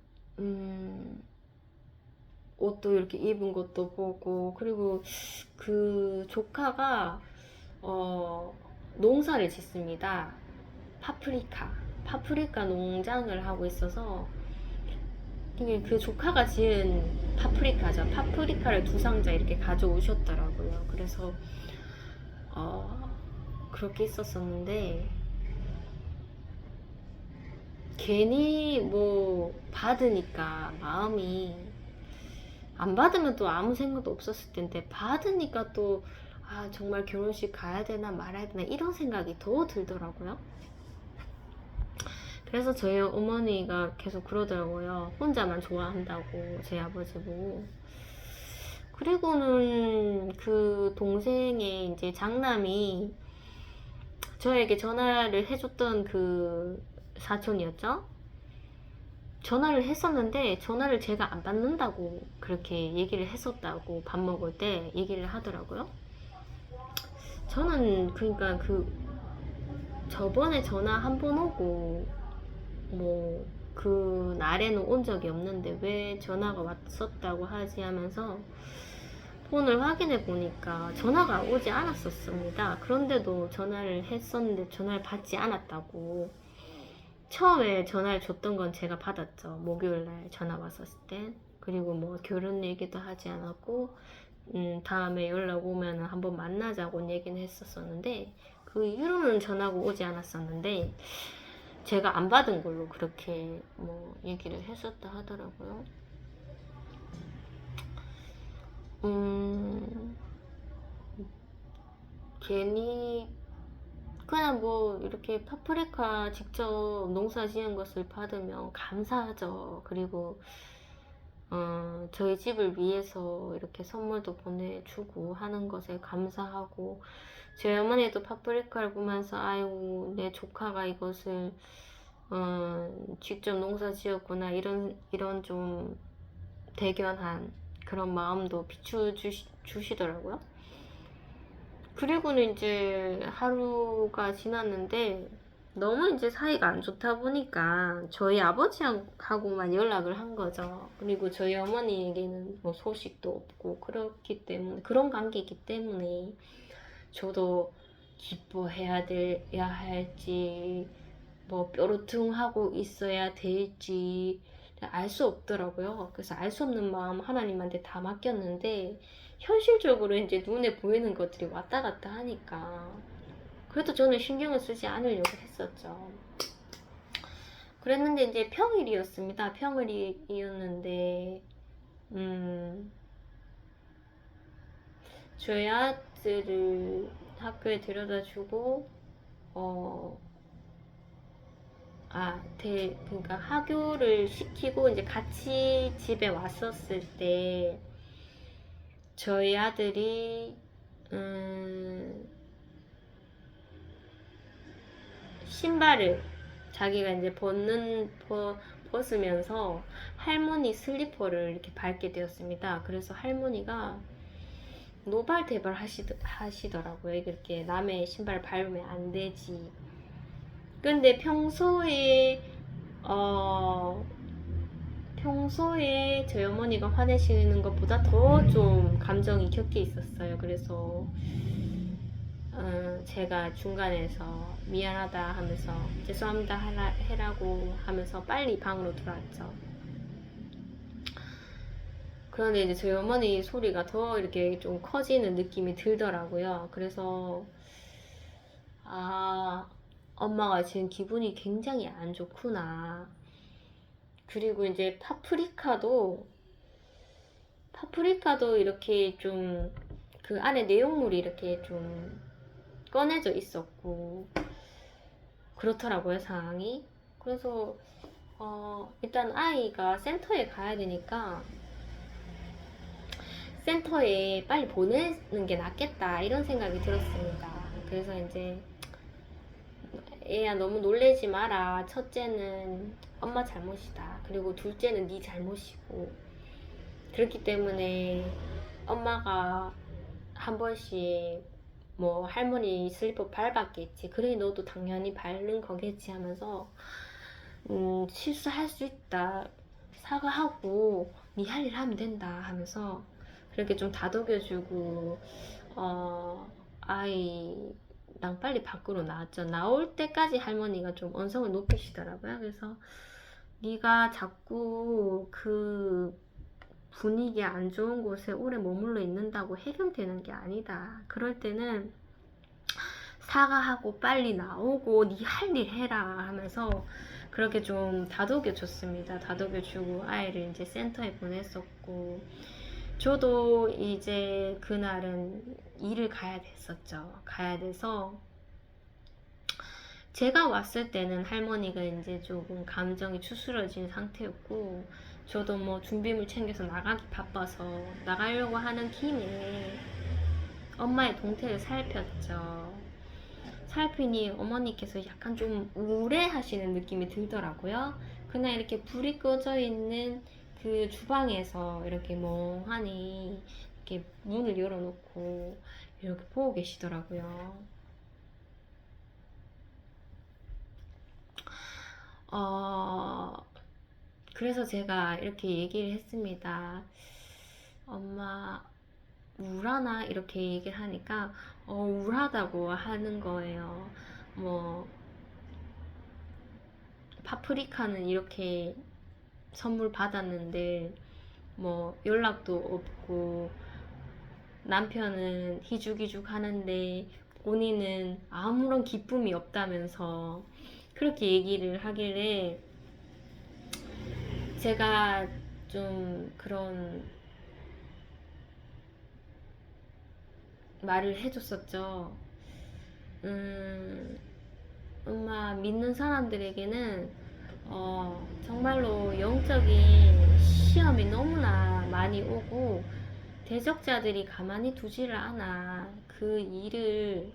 옷도 이렇게 입은 것도 보고, 그리고 그 조카가 농사를 짓습니다. 파프리카 농장을 하고 있어서 이게 그 조카가 지은 파프리카죠. 파프리카를 2상자 이렇게 가져오셨더라고요. 그래서 그렇게 있었었는데 괜히 뭐 받으니까 마음이, 안 받으면 또 아무 생각도 없었을 텐데 받으니까 또 정말 결혼식 가야 되나 말아야 되나 이런 생각이 더 들더라고요. 그래서 저희 어머니가 계속 그러더라고요. 혼자만 좋아한다고, 제 아버지 보고. 그리고는 그 동생의 이제 장남이 저에게 전화를 해줬던 그 사촌이었죠. 전화를 했었는데 전화를 제가 안 받는다고 그렇게 얘기를 했었다고 밥 먹을 때 얘기를 하더라고요. 저는 그러니까 저번에 전화 한 번 오고 뭐 그 날에는 온 적이 없는데 왜 전화가 왔었다고 하지 하면서 폰을 확인해 보니까 전화가 오지 않았었습니다. 그런데도 전화를 했었는데 전화를 받지 않았다고. 처음에 전화를 줬던 건 제가 받았죠. 목요일날 전화 왔었을 때. 그리고 뭐 결혼 얘기도 하지 않았고 다음에 연락 오면 한번 만나자고 얘기는 했었었는데 그 이후로는 전화가 오지 않았었는데 제가 안 받은 걸로 그렇게 뭐 얘기를 했었다 하더라고요. 괜히 그냥 뭐 이렇게 파프리카 직접 농사 지은 것을 받으면 감사하죠. 그리고 저희 집을 위해서 이렇게 선물도 보내주고 하는 것에 감사하고, 저희 어머니도 파프리카를 보면서 아이고 내 조카가 이것을 직접 농사 지었구나 이런 좀 대견한 그런 마음도 비추주시더라고요. 그리고는 이제 하루가 지났는데 너무 이제 사이가 안 좋다 보니까 저희 아버지하고만 연락을 한 거죠. 그리고 저희 어머니에게는 뭐 소식도 없고 그렇기 때문에, 그런 관계이기 때문에 저도 기뻐해야 할지 뭐 뾰루퉁하고 있어야 될지 알 수 없더라고요. 그래서 알 수 없는 마음 하나님한테 다 맡겼는데 현실적으로 이제 눈에 보이는 것들이 왔다 갔다 하니까 그래도 저는 신경을 쓰지 않으려고 했었죠. 그랬는데 이제 평일이었습니다. 평일이었는데 저희 아들을 학교에 데려다 주고 그러니까 하교를 시키고 이제 같이 집에 왔었을 때 저희 아들이 신발을 자기가 이제 벗으면서 할머니 슬리퍼를 이렇게 밟게 되었습니다. 그래서 할머니가 노발대발 하시더라고요. 이렇게 남의 신발을 밟으면 안 되지. 근데 평소에 저희 어머니가 화내시는 것보다 더 좀 감정이 격해 있었어요. 그래서 제가 중간에서 미안하다 하면서 죄송합니다 해라고 하면서 빨리 방으로 들어왔죠. 그런데 이제 저희 어머니 소리가 더 이렇게 좀 커지는 느낌이 들더라고요. 그래서 엄마가 지금 기분이 굉장히 안 좋구나. 그리고 이제 파프리카도 이렇게 좀 그 안에 내용물이 이렇게 좀 꺼내져 있었고 그렇더라고요, 상황이. 그래서 일단 아이가 센터에 가야 되니까 센터에 빨리 보내는 게 낫겠다 이런 생각이 들었습니다. 그래서 이제 애야 너무 놀래지 마라. 첫째는 엄마 잘못이다. 그리고 둘째는 네 잘못이고, 그렇기 때문에 엄마가 한 번씩 뭐 할머니 슬리퍼 밟았겠지. 그래 너도 당연히 밟는 거겠지 하면서 실수할 수 있다. 사과하고 네 할 일 하면 된다 하면서 그렇게 좀 다독여주고 아이랑 빨리 밖으로 나왔죠. 나올 때까지 할머니가 좀 언성을 높이시더라고요. 그래서 네가 자꾸 그 분위기 안 좋은 곳에 오래 머물러 있는다고 해결되는 게 아니다. 그럴 때는 사과하고 빨리 나오고 네 할 일 해라 하면서 그렇게 좀 다독여 줬습니다. 다독여 주고 아이를 이제 센터에 보냈었고, 저도 이제 그날은 일을 가야 됐었죠. 가야 돼서 제가 왔을 때는 할머니가 이제 조금 감정이 추스러진 상태였고, 저도 뭐 준비물 챙겨서 나가기 바빠서 나가려고 하는 김에 엄마의 동태를 살폈죠. 살피니 어머니께서 약간 좀 우울해하시는 느낌이 들더라고요. 그냥 이렇게 불이 꺼져 있는 그 주방에서 이렇게 멍하니 이렇게 문을 열어놓고 이렇게 보고 계시더라고요. 어, 그래서 제가 이렇게 얘기를 했습니다. 엄마 우울하나? 이렇게 얘기를 하니까 우울하다고 하는 거예요. 뭐 파프리카는 이렇게 선물 받았는데 뭐 연락도 없고, 남편은 희죽희죽 하는데 본인은 아무런 기쁨이 없다면서 그렇게 얘기를 하길래 제가 좀 그런 말을 해줬었죠. 엄마, 믿는 사람들에게는 정말로 영적인 시험이 너무나 많이 오고 대적자들이 가만히 두지를 않아. 그 일을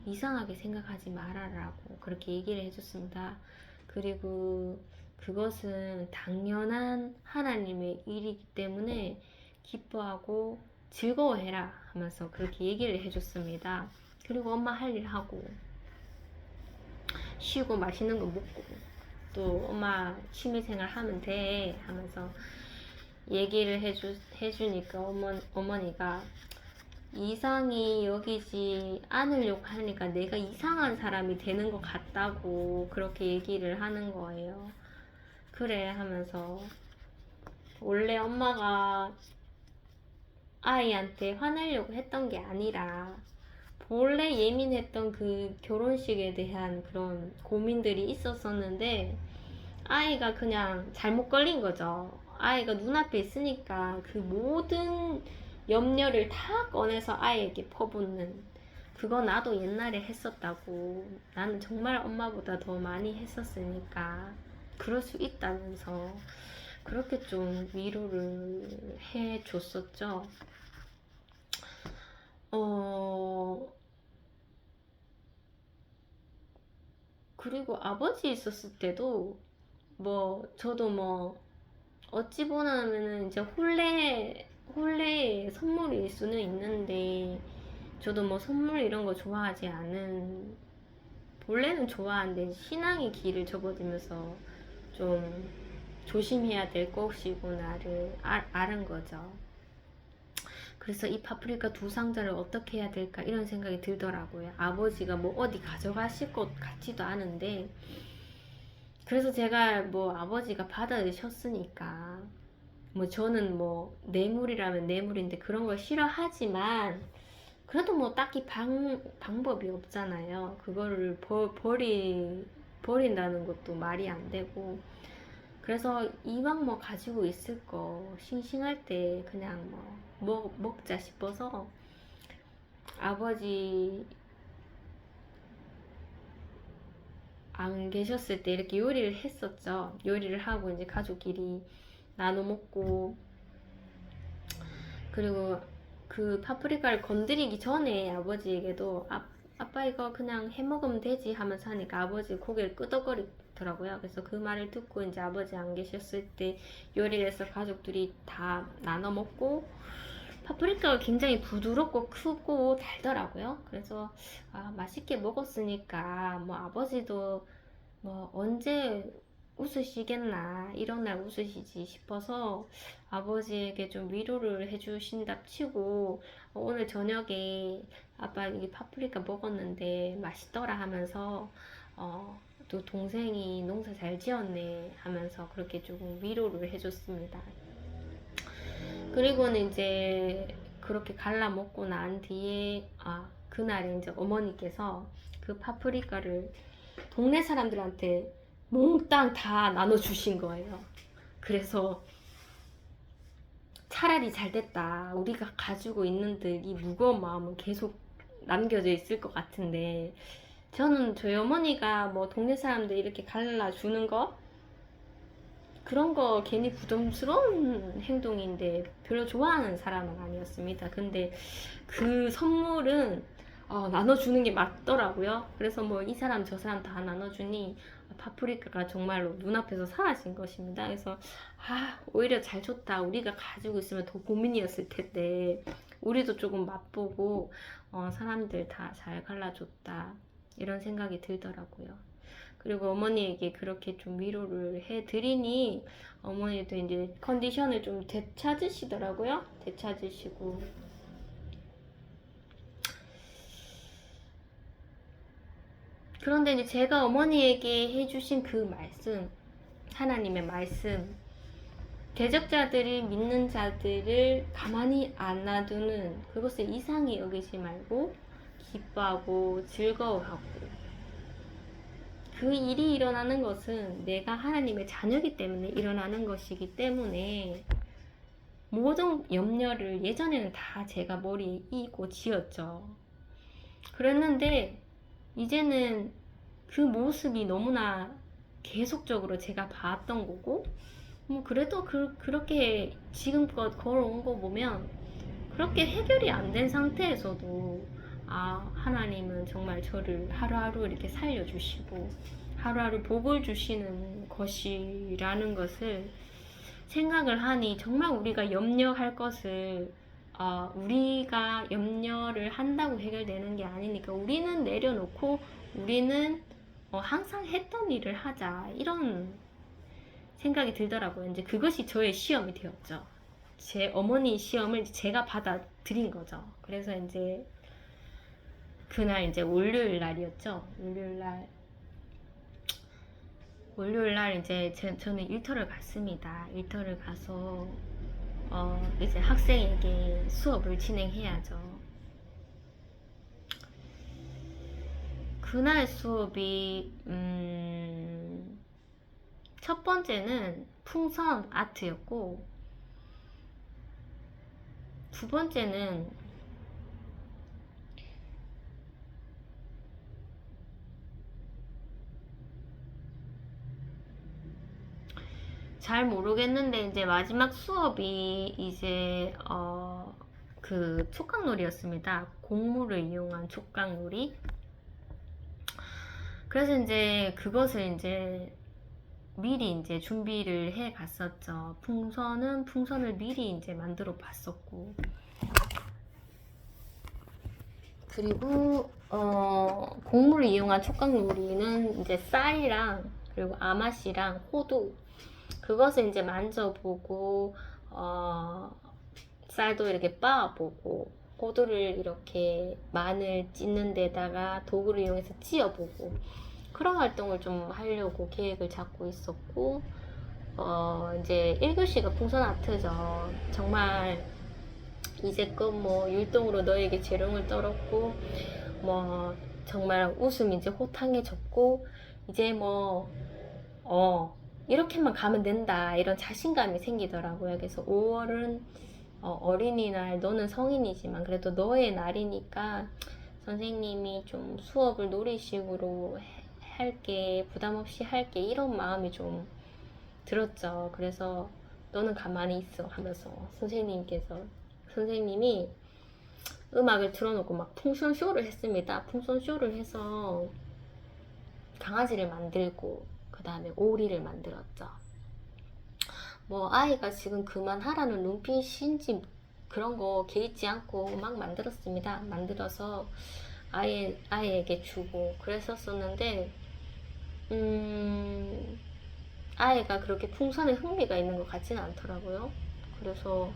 이상하게 생각하지 말아라고 그렇게 얘기를 해줬습니다. 그리고 그것은 당연한 하나님의 일이기 때문에 기뻐하고 즐거워해라 하면서 그렇게 얘기를 해줬습니다. 그리고 엄마 할 일 하고 쉬고 맛있는 거 먹고 또 엄마 취미생활 하면 돼 하면서 얘기를 해주니까 어머니가 이상히 여기지 않으려고 하니까 내가 이상한 사람이 되는 것 같다고 그렇게 얘기를 하는 거예요. 그래 하면서 원래 엄마가 아이한테 화내려고 했던 게 아니라 본래 예민했던 그 결혼식에 대한 그런 고민들이 있었었는데 아이가 그냥 잘못 걸린 거죠. 아이가 눈앞에 있으니까 그 모든 염려를 다 꺼내서 아이에게 퍼붓는, 그거 나도 옛날에 했었다고. 나는 정말 엄마보다 더 많이 했었으니까 그럴 수 있다면서 그렇게 좀 위로를 해줬었죠. 그리고 아버지 있었을 때도 뭐 저도 뭐 어찌 보면은 이제 홀레의 선물일 수는 있는데 저도 뭐 선물 이런 거 좋아하지 않은, 본래는 좋아하는데 신앙의 길을 접어들면서 좀 조심해야 될 것이구나를 알은 거죠. 그래서 이 파프리카 두 상자를 어떻게 해야 될까 이런 생각이 들더라고요. 아버지가 뭐 어디 가져가실 것 같지도 않은데, 그래서 제가 뭐 아버지가 받아주셨으니까 뭐 저는 뭐 뇌물이라면 뇌물인데 그런 걸 싫어하지만 그래도 뭐 딱히 방법이 없잖아요. 그거를 버린다는 것도 말이 안 되고, 그래서 이왕 뭐 가지고 있을 거 싱싱할 때 그냥 뭐 먹자 싶어서 아버지 안 계셨을 때 이렇게 요리를 했었죠. 요리를 하고 이제 가족끼리 나눠 먹고, 그리고 그 파프리카를 건드리기 전에 아버지에게도 아빠 이거 그냥 해 먹으면 되지 하면서 하니까 아버지 고개를 끄덕거리더라고요. 그래서 그 말을 듣고 이제 아버지 안 계셨을 때 요리를 해서 가족들이 다 나눠 먹고, 파프리카가 굉장히 부드럽고 크고 달더라고요. 그래서 맛있게 먹었으니까 뭐 아버지도 뭐 언제 웃으시겠나, 이런 날 웃으시지 싶어서 아버지에게 좀 위로를 해주신답치고 오늘 저녁에 아빠 이 파프리카 먹었는데 맛있더라 하면서 또 동생이 농사 잘 지었네 하면서 그렇게 조금 위로를 해줬습니다. 그리고는 이제 그렇게 갈라 먹고 난 뒤에 그날에 이제 어머니께서 그 파프리카를 동네 사람들한테 몽땅 다 나눠주신 거예요. 그래서 차라리 잘 됐다. 우리가 가지고 있는 이 무거운 마음은 계속 남겨져 있을 것 같은데, 저는 저희 어머니가 뭐 동네 사람들 이렇게 갈라주는 거 그런 거 괜히 부담스러운 행동인데 별로 좋아하는 사람은 아니었습니다. 근데 그 선물은 나눠주는 게 맞더라고요. 그래서 뭐 이 사람 저 사람 다 나눠주니 파프리카가 정말로 눈앞에서 사라진 것입니다. 그래서 오히려 잘 줬다. 우리가 가지고 있으면 더 고민이었을 텐데 우리도 조금 맛보고 사람들 다 잘 갈라줬다. 이런 생각이 들더라고요. 그리고 어머니에게 그렇게 좀 위로를 해드리니 어머니도 이제 컨디션을 좀 되찾으시더라고요. 되찾으시고. 그런데 이제 제가 어머니에게 해주신 그 말씀, 하나님의 말씀, 대적자들이 믿는 자들을 가만히 안 놔두는 그것을 이상히 여기지 말고 기뻐하고 즐거워하고, 그 일이 일어나는 것은 내가 하나님의 자녀이기 때문에 일어나는 것이기 때문에 모든 염려를 예전에는 다 제가 머리에 이고 지었죠. 그랬는데 이제는 그 모습이 너무나 계속적으로 제가 봤던 거고, 뭐 그래도 그렇게 지금껏 걸어온 거 보면 그렇게 해결이 안 된 상태에서도 하나님은 정말 저를 하루하루 이렇게 살려주시고 하루하루 복을 주시는 것이라는 것을 생각을 하니, 정말 우리가 염려할 것을 우리가 염려를 한다고 해결되는 게 아니니까 우리는 내려놓고 우리는 항상 했던 일을 하자, 이런 생각이 들더라고요. 이제 그것이 저의 시험이 되었죠. 제 어머니 시험을 제가 받아들인 거죠. 그래서 이제 그날 이제 월요일 날이었죠. 월요일 날 이제 저는 일터를 갔습니다. 일터를 가서 이제 학생에게 수업을 진행해야죠. 그날 수업이 첫 번째는 풍선 아트였고, 두 번째는 잘 모르겠는데 이제 마지막 수업이 이제 그 촉각놀이였습니다. 곡물을 이용한 촉각놀이. 그래서 이제 그것을 이제 미리 이제 준비를 해 갔었죠. 풍선을 미리 이제 만들어 봤었고, 그리고 곡물을 이용한 촉각놀이는 이제 쌀이랑 그리고 아마씨랑 호두, 그것을 이제 만져보고 쌀도 이렇게 빻아보고 호두를 이렇게 마늘 찢는 데다가 도구를 이용해서 찧어보고, 그런 활동을 좀 하려고 계획을 잡고 있었고, 이제 1교시가 풍선 아트죠. 정말 이제껏 뭐 율동으로 너에게 재롱을 떨었고, 뭐 정말 웃음 이제 호탕해졌고, 이제 뭐 이렇게만 가면 된다, 이런 자신감이 생기더라고요. 그래서 5월은 어린이날, 너는 성인이지만 그래도 너의 날이니까 선생님이 좀 수업을 놀이식으로 할게, 부담 없이 할게, 이런 마음이 좀 들었죠. 그래서 너는 가만히 있어 하면서 선생님이 음악을 틀어놓고 막 풍선 쇼를 했습니다. 풍선 쇼를 해서 강아지를 만들고 그 다음에 오리를 만들었죠. 뭐 아이가 지금 그만하라는 눈빛인지 그런 거 개의치 않고 막 만들었습니다. 만들어서 아이에게 주고 그랬었었는데, 아이가 그렇게 풍선에 흥미가 있는 것 같지는 않더라고요. 그래서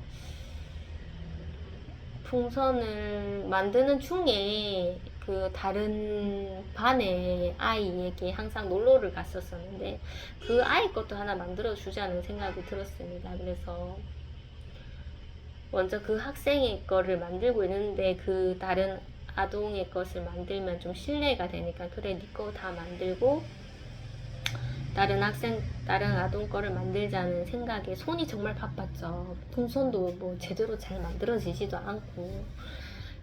풍선을 만드는 중에 그 다른 반의 아이에게 항상 놀러를 갔었었는데 그 아이 것도 하나 만들어 주자는 생각이 들었습니다. 그래서 먼저 그 학생의 거를 만들고 있는데 그 다른 아동의 것을 만들면 좀 신뢰가 되니까 그래 네 거 다 만들고 다른 아동 거를 만들자는 생각에 손이 정말 바빴죠. 풍선도 뭐 제대로 잘 만들어지지도 않고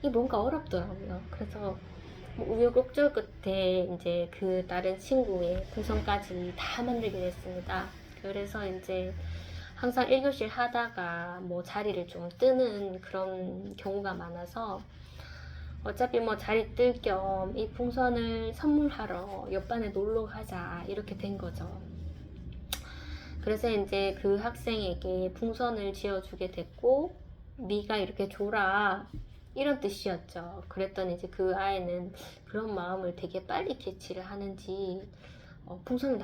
이게 뭔가 어렵더라고요. 그래서 뭐 우여곡절 끝에 이제 그 다른 친구의 풍선까지 다 만들게 됐습니다. 그래서 이제 항상 1교시를 하다가 뭐 자리를 좀 뜨는 그런 경우가 많아서 어차피 뭐 자리 뜰 겸 이 풍선을 선물하러 옆반에 놀러 가자 이렇게 된 거죠. 그래서 이제 그 학생에게 풍선을 지어주게 됐고 네가 이렇게 줘라 이런 뜻이었죠. 그랬더니 이제 그 아이는 그런 마음을 되게 빨리 캐치를 하는지 풍선을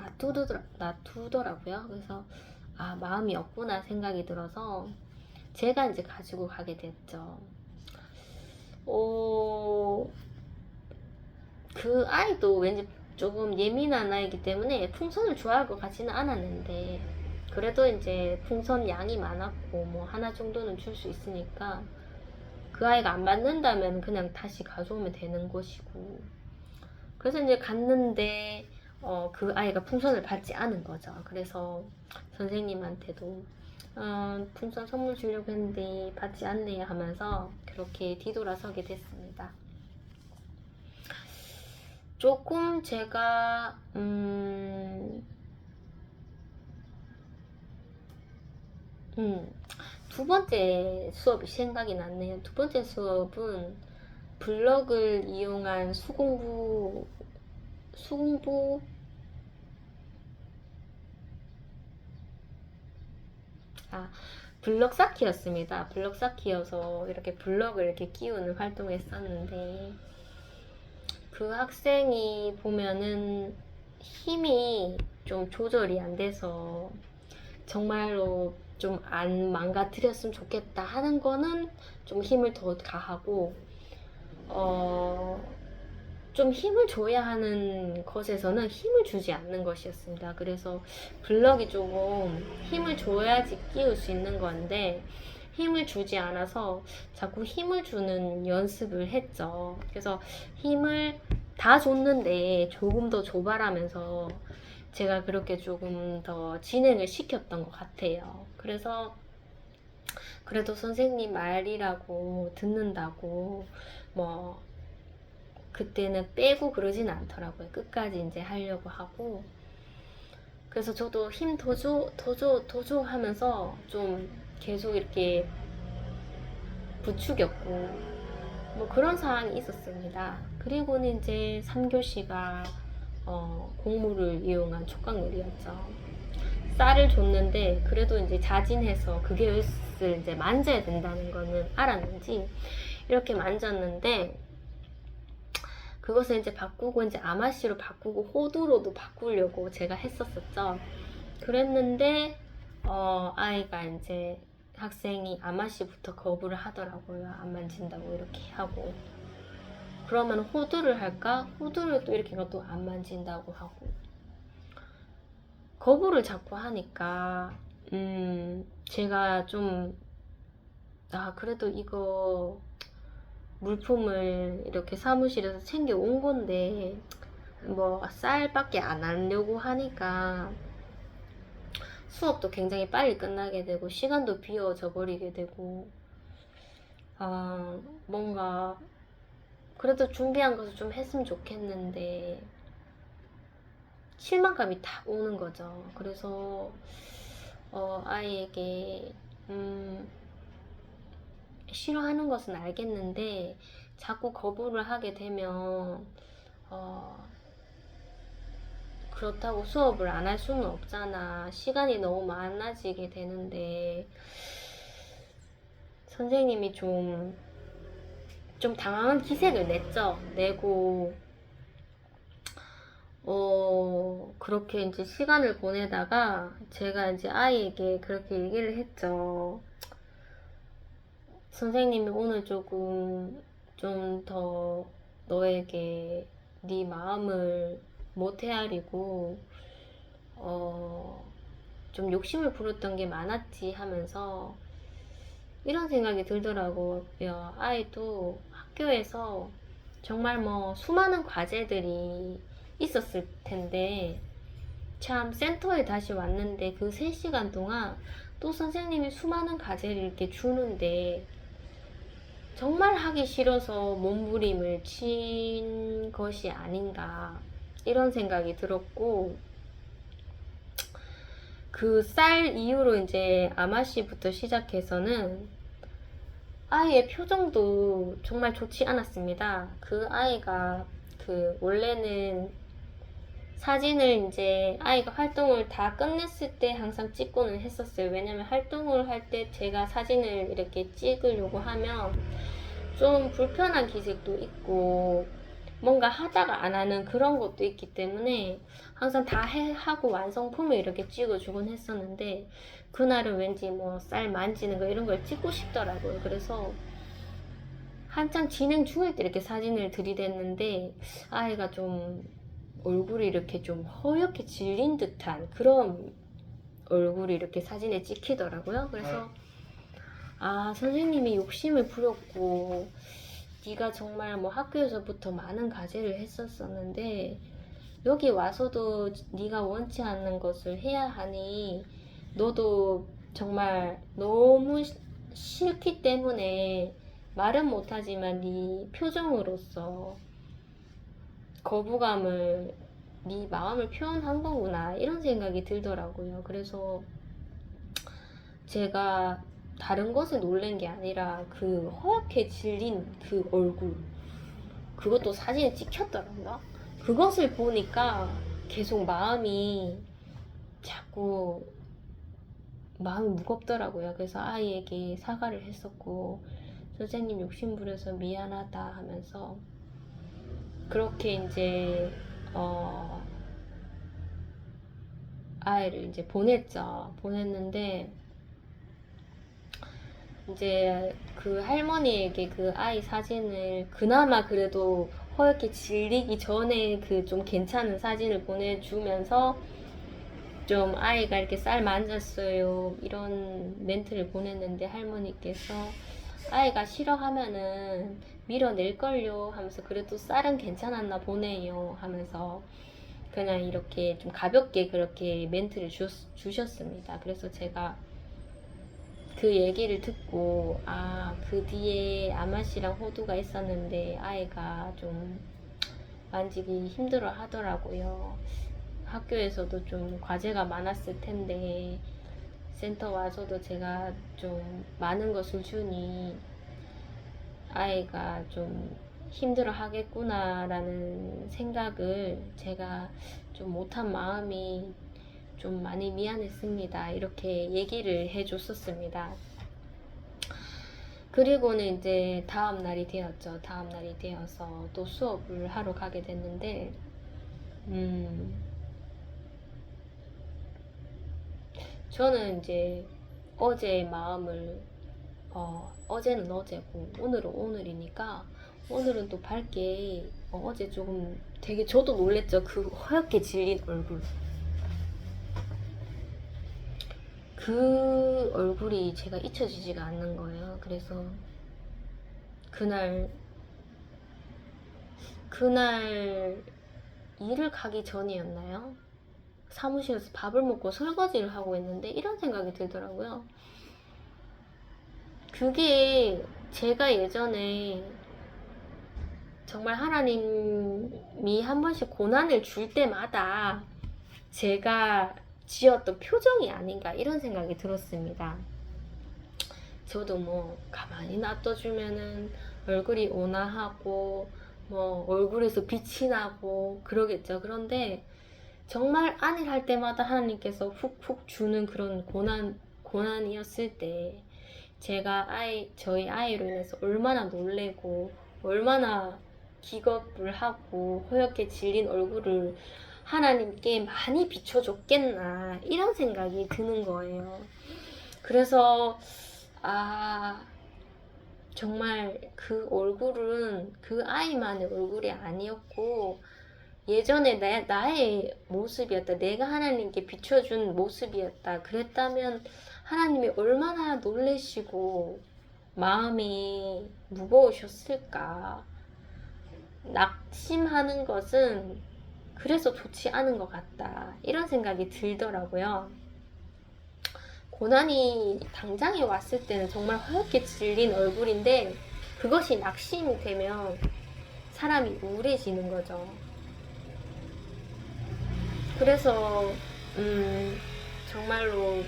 놔두더라고요. 그래서 아 마음이 없구나 생각이 들어서 제가 이제 가지고 가게 됐죠. 그 아이도 왠지 조금 예민한 아이기 때문에 풍선을 좋아할 것 같지는 않았는데 그래도 이제 풍선 양이 많았고 뭐 하나 정도는 줄 수 있으니까 그 아이가 안 받는다면 그냥 다시 가져오면 되는 것이고 그래서 이제 갔는데 그 아이가 풍선을 받지 않은 거죠. 그래서 선생님한테도 풍선 선물 주려고 했는데 받지 않네 하면서 그렇게 뒤돌아서게 됐습니다. 조금 제가 두 번째 수업이 생각이 났네요. 두 번째 수업은 블럭을 이용한 수공부 블럭 쌓기였습니다. 블럭 쌓기여서 이렇게 블럭을 이렇게 끼우는 활동을 했었는데 그 학생이 보면은 힘이 좀 조절이 안 돼서 정말로 좀 안 망가뜨렸으면 좋겠다 하는 거는 좀 힘을 더 가하고 좀 힘을 줘야 하는 것에서는 힘을 주지 않는 것이었습니다. 그래서 블럭이 조금 힘을 줘야지 끼울 수 있는 건데 힘을 주지 않아서 자꾸 힘을 주는 연습을 했죠. 그래서 힘을 다 줬는데 조금 더 줘봐라면서 제가 그렇게 조금 더 진행을 시켰던 것 같아요. 그래서 그래도 선생님 말이라고 듣는다고 뭐 그때는 빼고 그러진 않더라고요. 끝까지 이제 하려고 하고 그래서 저도 힘 더 줘 하면서 좀 계속 이렇게 부추겼고 뭐 그런 상황이 있었습니다. 그리고는 이제 3교시가 곡물을 이용한 촉각놀이였죠. 쌀을 줬는데 그래도 이제 자진해서 그게 을 이제 만져야 된다는 거는 알았는지 이렇게 만졌는데 그것을 이제 바꾸고 이제 아마씨로 바꾸고 호두로도 바꾸려고 제가 했었었죠. 그랬는데 아이가 이제 학생이 아마씨부터 거부를 하더라고요. 안 만진다고 이렇게 하고 그러면 호두를 할까? 호두를 또 이렇게 또 안 만진다고 하고 거부를 자꾸 하니까 제가 좀 그래도 이거 물품을 이렇게 사무실에서 챙겨 온 건데 뭐 쌀밖에 안 하려고 하니까 수업도 굉장히 빨리 끝나게 되고 시간도 비워져 버리게 되고 뭔가 그래도 준비한 것을 좀 했으면 좋겠는데 실망감이 탁 오는 거죠. 그래서 아이에게 싫어하는 것은 알겠는데 자꾸 거부를 하게 되면 그렇다고 수업을 안 할 수는 없잖아. 시간이 너무 많아지게 되는데 선생님이 좀 당황한 기색을 냈죠. 내고 그렇게 이제 시간을 보내다가 제가 이제 아이에게 그렇게 얘기를 했죠. 선생님이 오늘 조금 좀 더 너에게 네 마음을 못 헤아리고 좀 욕심을 부렸던 게 많았지 하면서 이런 생각이 들더라고요. 아이도 학교에서 정말 뭐 수많은 과제들이 있었을 텐데 참 센터에 다시 왔는데 그 3시간 동안 또 선생님이 수많은 과제를 이렇게 주는데 정말 하기 싫어서 몸부림을 친 것이 아닌가 이런 생각이 들었고, 그 쌀 이후로 이제 아마씨부터 시작해서는 아이의 표정도 정말 좋지 않았습니다. 그 아이가 원래는 사진을 이제 아이가 활동을 다 끝냈을 때 항상 찍고는 했었어요. 왜냐면 활동을 할 때 제가 사진을 이렇게 찍으려고 하면 좀 불편한 기색도 있고 뭔가 하다가 안 하는 그런 것도 있기 때문에 항상 다 하고 완성품을 이렇게 찍어주곤 했었는데, 그날은 왠지 뭐 쌀 만지는 거 이런 걸 찍고 싶더라고요. 그래서 한창 진행 중일 때 이렇게 사진을 들이댔는데 아이가 좀 얼굴이 이렇게 좀 허옇게 질린 듯한 그런 얼굴이 이렇게 사진에 찍히더라고요. 그래서 선생님이 욕심을 부렸고 네가 정말 뭐 학교에서부터 많은 과제를 했었었는데 여기 와서도 네가 원치 않는 것을 해야 하니 너도 정말 너무 싫기 때문에 말은 못하지만 네 표정으로서 거부감을, 네 마음을 표현한 거구나 이런 생각이 들더라고요. 그래서 제가 다른 것에 놀란 게 아니라 그 허옇게 질린 그 얼굴, 그것도 사진에 찍혔더라고요. 그것을 보니까 계속 자꾸 마음이 무겁더라고요. 그래서 아이에게 사과를 했었고, 선생님 욕심부려서 미안하다 하면서 그렇게 이제 아이를 이제 보냈는데 이제 그 할머니에게 그 아이 사진을 그나마 그래도 허옇게 질리기 전에 그 좀 괜찮은 사진을 보내주면서 좀 아이가 이렇게 쌀 만졌어요 이런 멘트를 보냈는데, 할머니께서 아이가 싫어하면은 밀어낼걸요 하면서 그래도 쌀은 괜찮았나 보네요 하면서 그냥 이렇게 좀 가볍게 그렇게 멘트를 주셨습니다. 그래서 제가 그 얘기를 듣고 그 뒤에 아마씨랑 호두가 있었는데 아이가 좀 만지기 힘들어 하더라고요. 학교에서도 좀 과제가 많았을 텐데 센터 와서도 제가 좀 많은 것을 주니 아이가 좀 힘들어 하겠구나 라는 생각을, 제가 좀 못한 마음이 좀 많이 미안했습니다 이렇게 얘기를 해줬었습니다. 그리고는 이제 다음 날이 되었죠. 다음 날이 되어서 또 수업을 하러 가게 됐는데 저는 이제 어제의 마음을 어제는 어제고 오늘은 오늘이니까 오늘은 또 밝게 어제 조금 되게 저도 놀랬죠. 그 허옇게 질린 얼굴, 그 얼굴이 제가 잊혀지지가 않는 거예요. 그래서 그날 일을 가기 전이었나요? 사무실에서 밥을 먹고 설거지를 하고 있는데 이런 생각이 들더라고요. 그게 제가 예전에 정말 하나님이 한 번씩 고난을 줄 때마다 제가 지었던 표정이 아닌가 이런 생각이 들었습니다. 저도 뭐 가만히 놔둬주면은 얼굴이 온화하고 뭐 얼굴에서 빛이 나고 그러겠죠. 그런데 정말 안일할 때마다 하나님께서 훅훅 주는 그런 고난이었을 때 제가 저희 아이로 인해서 얼마나 놀래고 얼마나 기겁을 하고 허옇게 질린 얼굴을 하나님께 많이 비춰줬겠나 이런 생각이 드는 거예요. 그래서 정말 그 얼굴은 그 아이만의 얼굴이 아니었고 예전에 나의 모습이었다. 내가 하나님께 비춰준 모습이었다. 그랬다면 하나님이 얼마나 놀라시고 마음이 무거우셨을까. 낙심하는 것은 그래서 좋지 않은 것 같다. 이런 생각이 들더라고요. 고난이 당장에 왔을 때는 정말 화렵게 질린 얼굴인데 그것이 낙심이 되면 사람이 우울해지는 거죠. 그래서 정말로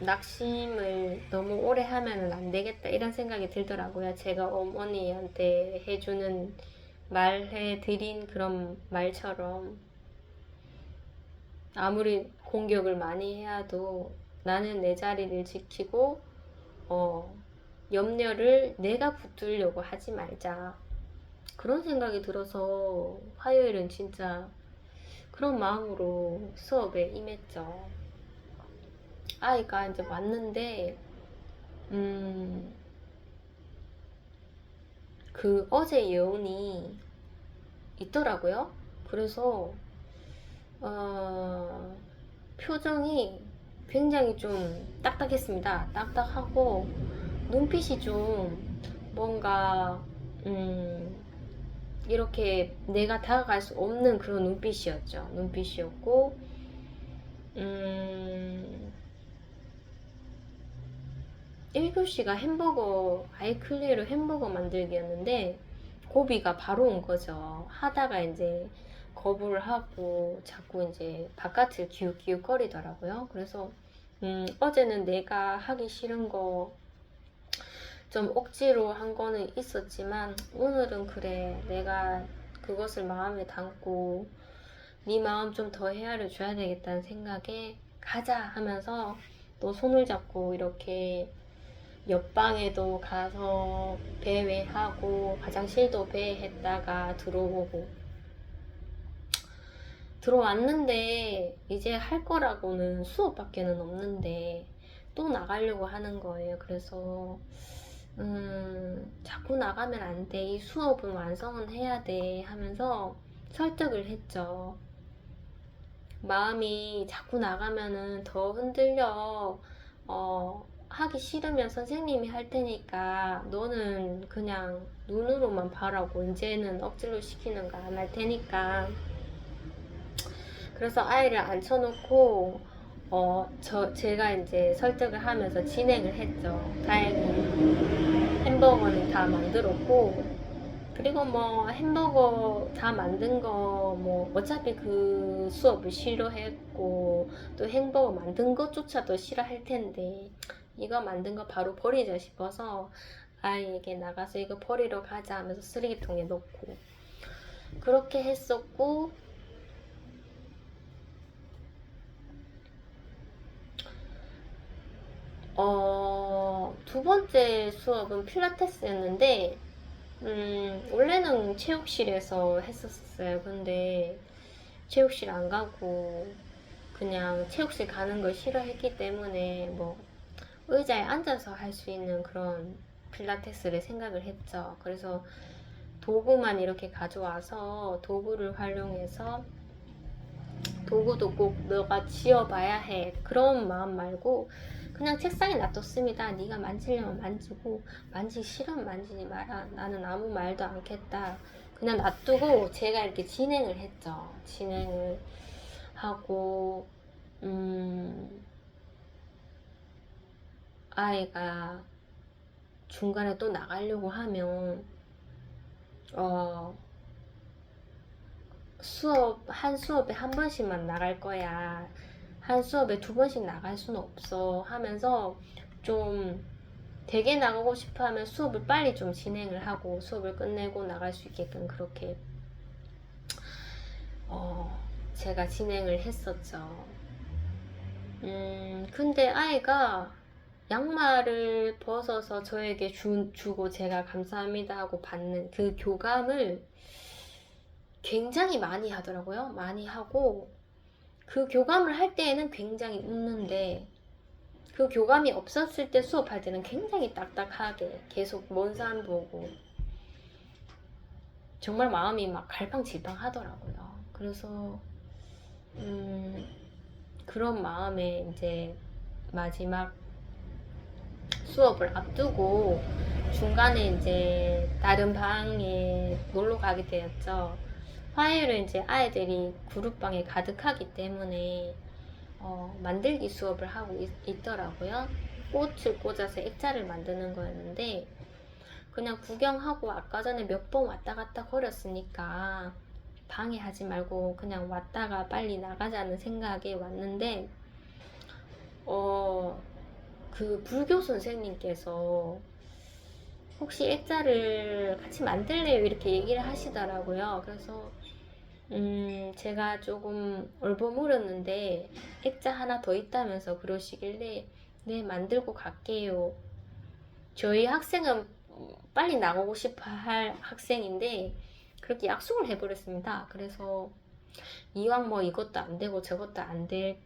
낙심을 너무 오래 하면은 안 되겠다 이런 생각이 들더라고요. 제가 어머니한테 해주는 말해드린 그런 말처럼 아무리 공격을 많이 해도 나는 내 자리를 지키고 염려를 내가 붙들려고 하지 말자. 그런 생각이 들어서 화요일은 진짜 그런 마음으로 수업에 임했죠. 아이가 이제 왔는데 그 어제 예언이 있더라고요. 그래서 표정이 굉장히 좀 딱딱했습니다. 딱딱하고 눈빛이 좀 뭔가 이렇게 내가 다가갈 수 없는 그런 눈빛이었고 1교시가 햄버거 아이클리어로 햄버거 만들기였는데 고비가 바로 온 거죠. 하다가 이제 거부를 하고 자꾸 이제 바깥을 기웃기웃 거리더라고요. 그래서 어제는 내가 하기 싫은 거 좀 억지로 한 거는 있었지만 오늘은 그래 내가 그것을 마음에 담고 네 마음 좀 더 헤아려 줘야 되겠다는 생각에 가자 하면서 또 손을 잡고 이렇게 옆방에도 가서 배회하고 화장실도 배회했다가 들어오고 들어왔는데 이제 할 거라고는 수업밖에는 없는데 또 나가려고 하는 거예요. 그래서 자꾸 나가면 안 돼. 이 수업은 완성은 해야 돼 하면서 설득을 했죠. 마음이 자꾸 나가면은 더 흔들려. 하기 싫으면 선생님이 할 테니까 너는 그냥 눈으로만 봐라고. 이제는 억지로 시키는 거 안 할 테니까. 그래서 아이를 앉혀놓고 제가 이제 설득을 하면서 진행을 했죠. 다행히 햄버거는 다 만들었고, 그리고 뭐 햄버거 다 만든 거 뭐 어차피 그 수업을 싫어했고 또 햄버거 만든 것조차도 싫어할 텐데 이거 만든 거 바로 버리자 싶어서 아이에게 나가서 이거 버리러 가자 하면서 쓰레기통에 넣고 그렇게 했었고, 두 번째 수업은 필라테스였는데, 원래는 체육실에서 했었어요. 근데 체육실 안 가고 그냥 체육실 가는 걸 싫어했기 때문에 뭐 의자에 앉아서 할 수 있는 그런 필라테스를 생각을 했죠. 그래서 도구만 이렇게 가져와서 도구를 활용해서 도구도 꼭 너가 지어봐야 해. 그런 마음 말고 그냥 책상에 놔뒀습니다. 네가 만지려면 만지고 만지기 싫으면 만지지 마라. 나는 아무 말도 않겠다. 그냥 놔두고 제가 이렇게 진행을 했죠. 진행을 하고 아이가 중간에 또 나가려고 하면 한 수업에 한 번씩만 나갈 거야. 한 수업에 두 번씩 나갈 수는 없어 하면서 좀 되게 나가고 싶어 하면 수업을 빨리 좀 진행을 하고 수업을 끝내고 나갈 수 있게끔 그렇게 제가 진행을 했었죠. 근데 아이가 양말을 벗어서 저에게 주고 제가 감사합니다 하고 받는 그 교감을 굉장히 많이 하더라고요. 많이 하고 그 교감을 할 때에는 굉장히 웃는데 그 교감이 없었을 때 수업할 때는 굉장히 딱딱하게 계속 먼 산 보고 정말 마음이 막 갈팡질팡 하더라고요. 그래서 그런 마음에 이제 마지막 수업을 앞두고 중간에 이제 다른 방에 놀러 가게 되었죠. 화요일은 이제 아이들이 그룹방에 가득하기 때문에 만들기 수업을 하고 있더라고요. 꽃을 꽂아서 액자를 만드는 거였는데 그냥 구경하고 아까 전에 몇 번 왔다 갔다 거렸으니까 방해하지 말고 그냥 왔다가 빨리 나가자는 생각에 왔는데 그 불교 선생님께서 혹시 액자를 같이 만들래요? 이렇게 얘기를 하시더라고요. 그래서 제가 조금 얼버무렸는데 액자 하나 더 있다면서 그러시길래 네, 만들고 갈게요. 저희 학생은 빨리 나가고 싶어 할 학생인데 그렇게 약속을 해버렸습니다. 그래서 이왕 뭐 이것도 안 되고 저것도 안 될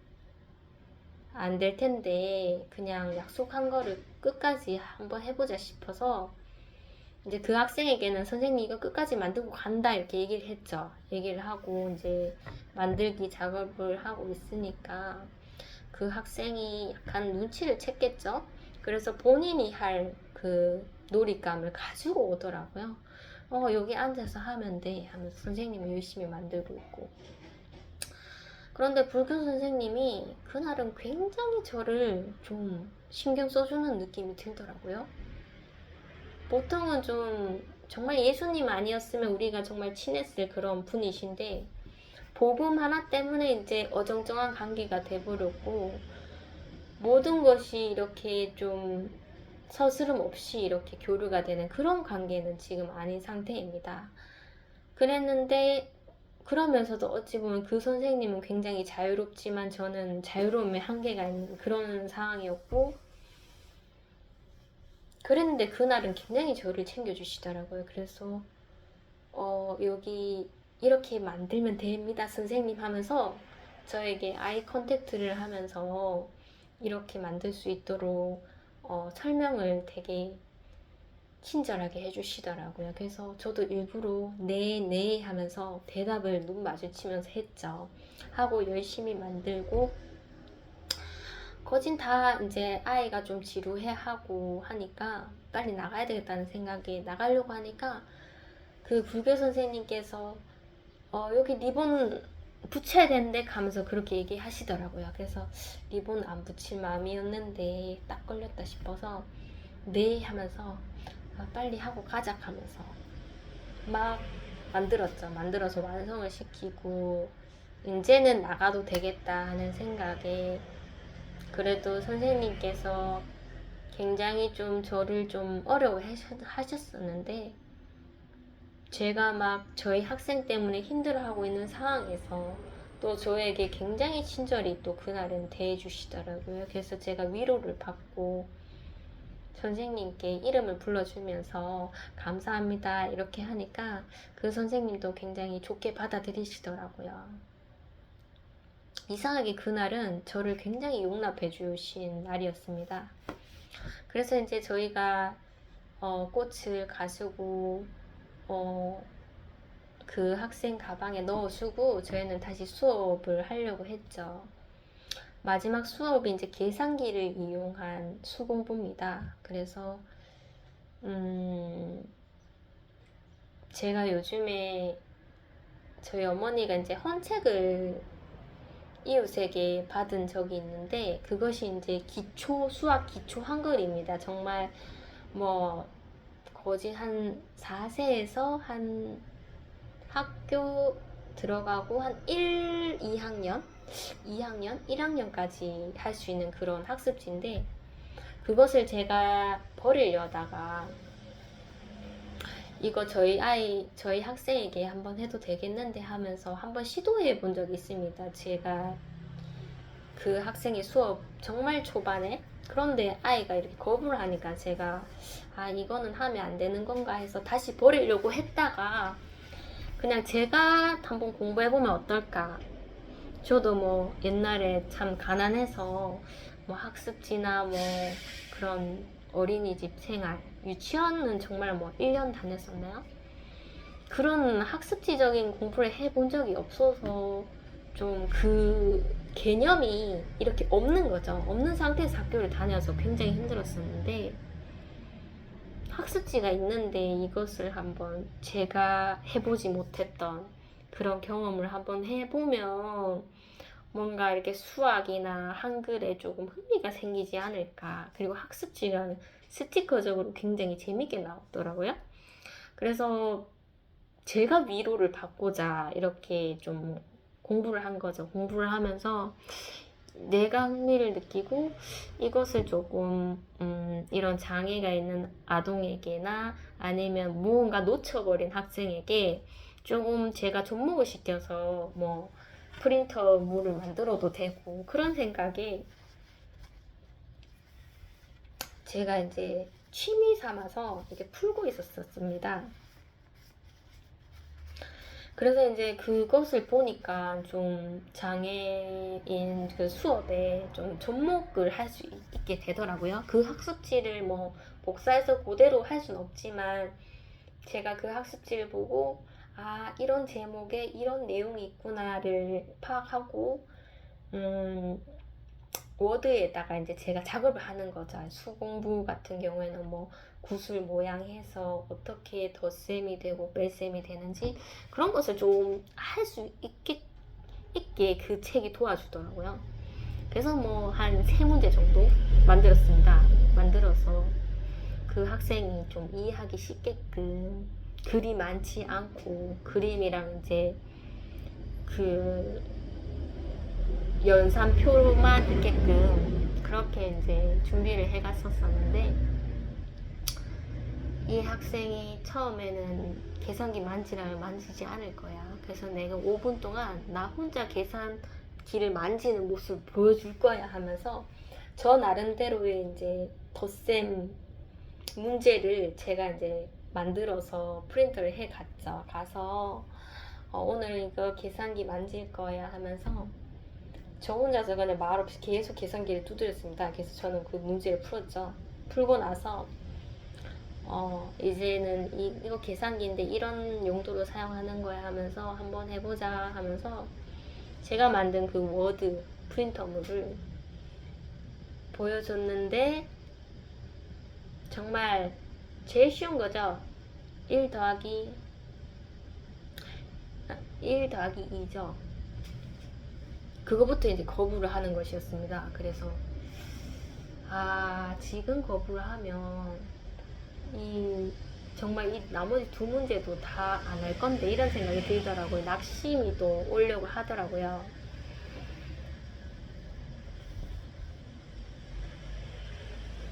텐데 그냥 약속한 거를 끝까지 한번 해보자 싶어서 이제 그 학생에게는 선생님 이거 끝까지 만들고 간다 이렇게 얘기를 했죠. 얘기를 하고 이제 만들기 작업을 하고 있으니까 그 학생이 약간 눈치를 챘겠죠. 그래서 본인이 할 그 놀잇감을 가지고 오더라고요. 여기 앉아서 하면 돼 하면서 선생님이 열심히 만들고 있고. 그런데 불교 선생님이 그날은 굉장히 저를 좀 신경 써주는 느낌이 들더라고요. 보통은 좀 정말 예수님 아니었으면 우리가 정말 친했을 그런 분이신데 복음 하나 때문에 이제 어정쩡한 관계가 돼버렸고 모든 것이 이렇게 좀 서스름 없이 이렇게 교류가 되는 그런 관계는 지금 아닌 상태입니다. 그랬는데 그러면서도 어찌 보면 그 선생님은 굉장히 자유롭지만 저는 자유로움의 한계가 있는 그런 상황이었고 그랬는데 그날은 굉장히 저를 챙겨주시더라고요. 그래서 여기 이렇게 만들면 됩니다 선생님 하면서 저에게 아이 컨택트를 하면서 이렇게 만들 수 있도록 설명을 되게 친절하게 해주시더라고요. 그래서 저도 일부러 네 하면서 대답을 눈 마주치면서 했죠. 하고 열심히 만들고 거진 다 이제 아이가 좀 지루해하고 하니까 빨리 나가야 되겠다는 생각에 나가려고 하니까 그 불교 선생님께서 여기 리본 붙여야 되는데 하면서 그렇게 얘기하시더라고요. 그래서 리본 안 붙일 마음이었는데 딱 걸렸다 싶어서 네 하면서 빨리 하고 가자 하면서 막 만들었죠. 만들어서 완성을 시키고 이제는 나가도 되겠다 하는 생각에 그래도 선생님께서 굉장히 좀 저를 좀 어려워해 하셨었는데 제가 막 저희 학생 때문에 힘들어하고 있는 상황에서 또 저에게 굉장히 친절히 또 그날은 대해주시더라고요. 그래서 제가 위로를 받고 선생님께 이름을 불러주면서 감사합니다 이렇게 하니까 그 선생님도 굉장히 좋게 받아들이시더라고요. 이상하게 그날은 저를 굉장히 용납해 주신 날이었습니다. 그래서 이제 저희가 꽃을 가지고 그 학생 가방에 넣어주고 저희는 다시 수업을 하려고 했죠. 마지막 수업이 이제 계산기를 이용한 수공부입니다. 그래서 제가 요즘에 저희 어머니가 이제 헌책을 이웃에게 받은 적이 있는데 그것이 이제 수학 기초 한글입니다. 정말 뭐 거진 한 4세에서 한 학교 들어가고 한 2학년, 1학년까지 할 수 있는 그런 학습지인데 그것을 제가 버리려다가 이거 저희 학생에게 한번 해도 되겠는데 하면서 한번 시도해 본 적이 있습니다. 제가 그 학생의 수업 정말 초반에 그런데 아이가 이렇게 거부를 하니까 제가 이거는 하면 안 되는 건가 해서 다시 버리려고 했다가 그냥 제가 한번 공부해보면 어떨까. 저도 뭐 옛날에 참 가난해서 뭐 학습지나 뭐 그런 어린이집 생활, 유치원은 정말 뭐 1년 다녔었나요? 그런 학습지적인 공부를 해본 적이 없어서 좀 그 개념이 이렇게 없는 거죠. 없는 상태에서 학교를 다녀서 굉장히 힘들었었는데, 학습지가 있는데 이것을 한번 제가 해보지 못했던 그런 경험을 한번 해보면 뭔가 이렇게 수학이나 한글에 조금 흥미가 생기지 않을까. 그리고 학습지가 스티커적으로 굉장히 재밌게 나왔더라고요. 그래서 제가 위로를 받고자 이렇게 좀 공부를 한 거죠. 공부를 하면서 내가 흥미를 느끼고 이것을 조금 이런 장애가 있는 아동에게나 아니면 무언가 놓쳐버린 학생에게 조금 제가 접목을 시켜서 뭐 프린터물을 만들어도 되고, 그런 생각에 제가 이제 취미 삼아서 이렇게 풀고 있었습니다. 그래서 이제 그것을 보니까 좀 장애인 그 수업에 좀 접목을 할 수 있게 되더라고요. 그 학습지를 뭐 복사해서 그대로 할 수는 없지만, 제가 그 학습지를 보고 아, 이런 제목에 이런 내용이 있구나를 파악하고 워드에다가 이제 제가 작업을 하는 거죠. 수공부 같은 경우에는 뭐 구슬 모양 해서 어떻게 덧셈이 되고 뺄셈이 되는지 그런 것을 좀 할 수 있게 그 책이 도와주더라고요. 그래서 뭐 한 3문제 정도 만들었습니다. 만들어서 그 학생이 좀 이해하기 쉽게끔, 글이 많지 않고 그림이랑 이제 그 연산표만 있게끔 그렇게 이제 준비를 해갔었었는데, 이 학생이 처음에는 계산기 만지라면 만지지 않을 거야. 그래서 내가 5분 동안 나 혼자 계산기를 만지는 모습을 보여줄 거야 하면서 저 나름대로의 이제 덧셈 문제를 제가 이제 만들어서 프린터를 해 갔죠. 가서 오늘 이거 계산기 만질 거야 하면서 저 혼자서 그냥 말없이 계속 계산기를 두드렸습니다. 그래서 저는 그 문제를 풀었죠. 풀고 나서 이제는 이거 계산기인데 이런 용도로 사용하는 거야 하면서 한번 해보자 하면서 제가 만든 그 워드 프린터물을 보여줬는데, 정말 제일 쉬운 거죠. 1 더하기 2죠. 그거부터 이제 거부를 하는 것이었습니다. 그래서 지금 거부를 하면 정말 이 나머지 2문제도 다 안 할 건데 이런 생각이 들더라고요. 낙심이 또 오려고 하더라고요.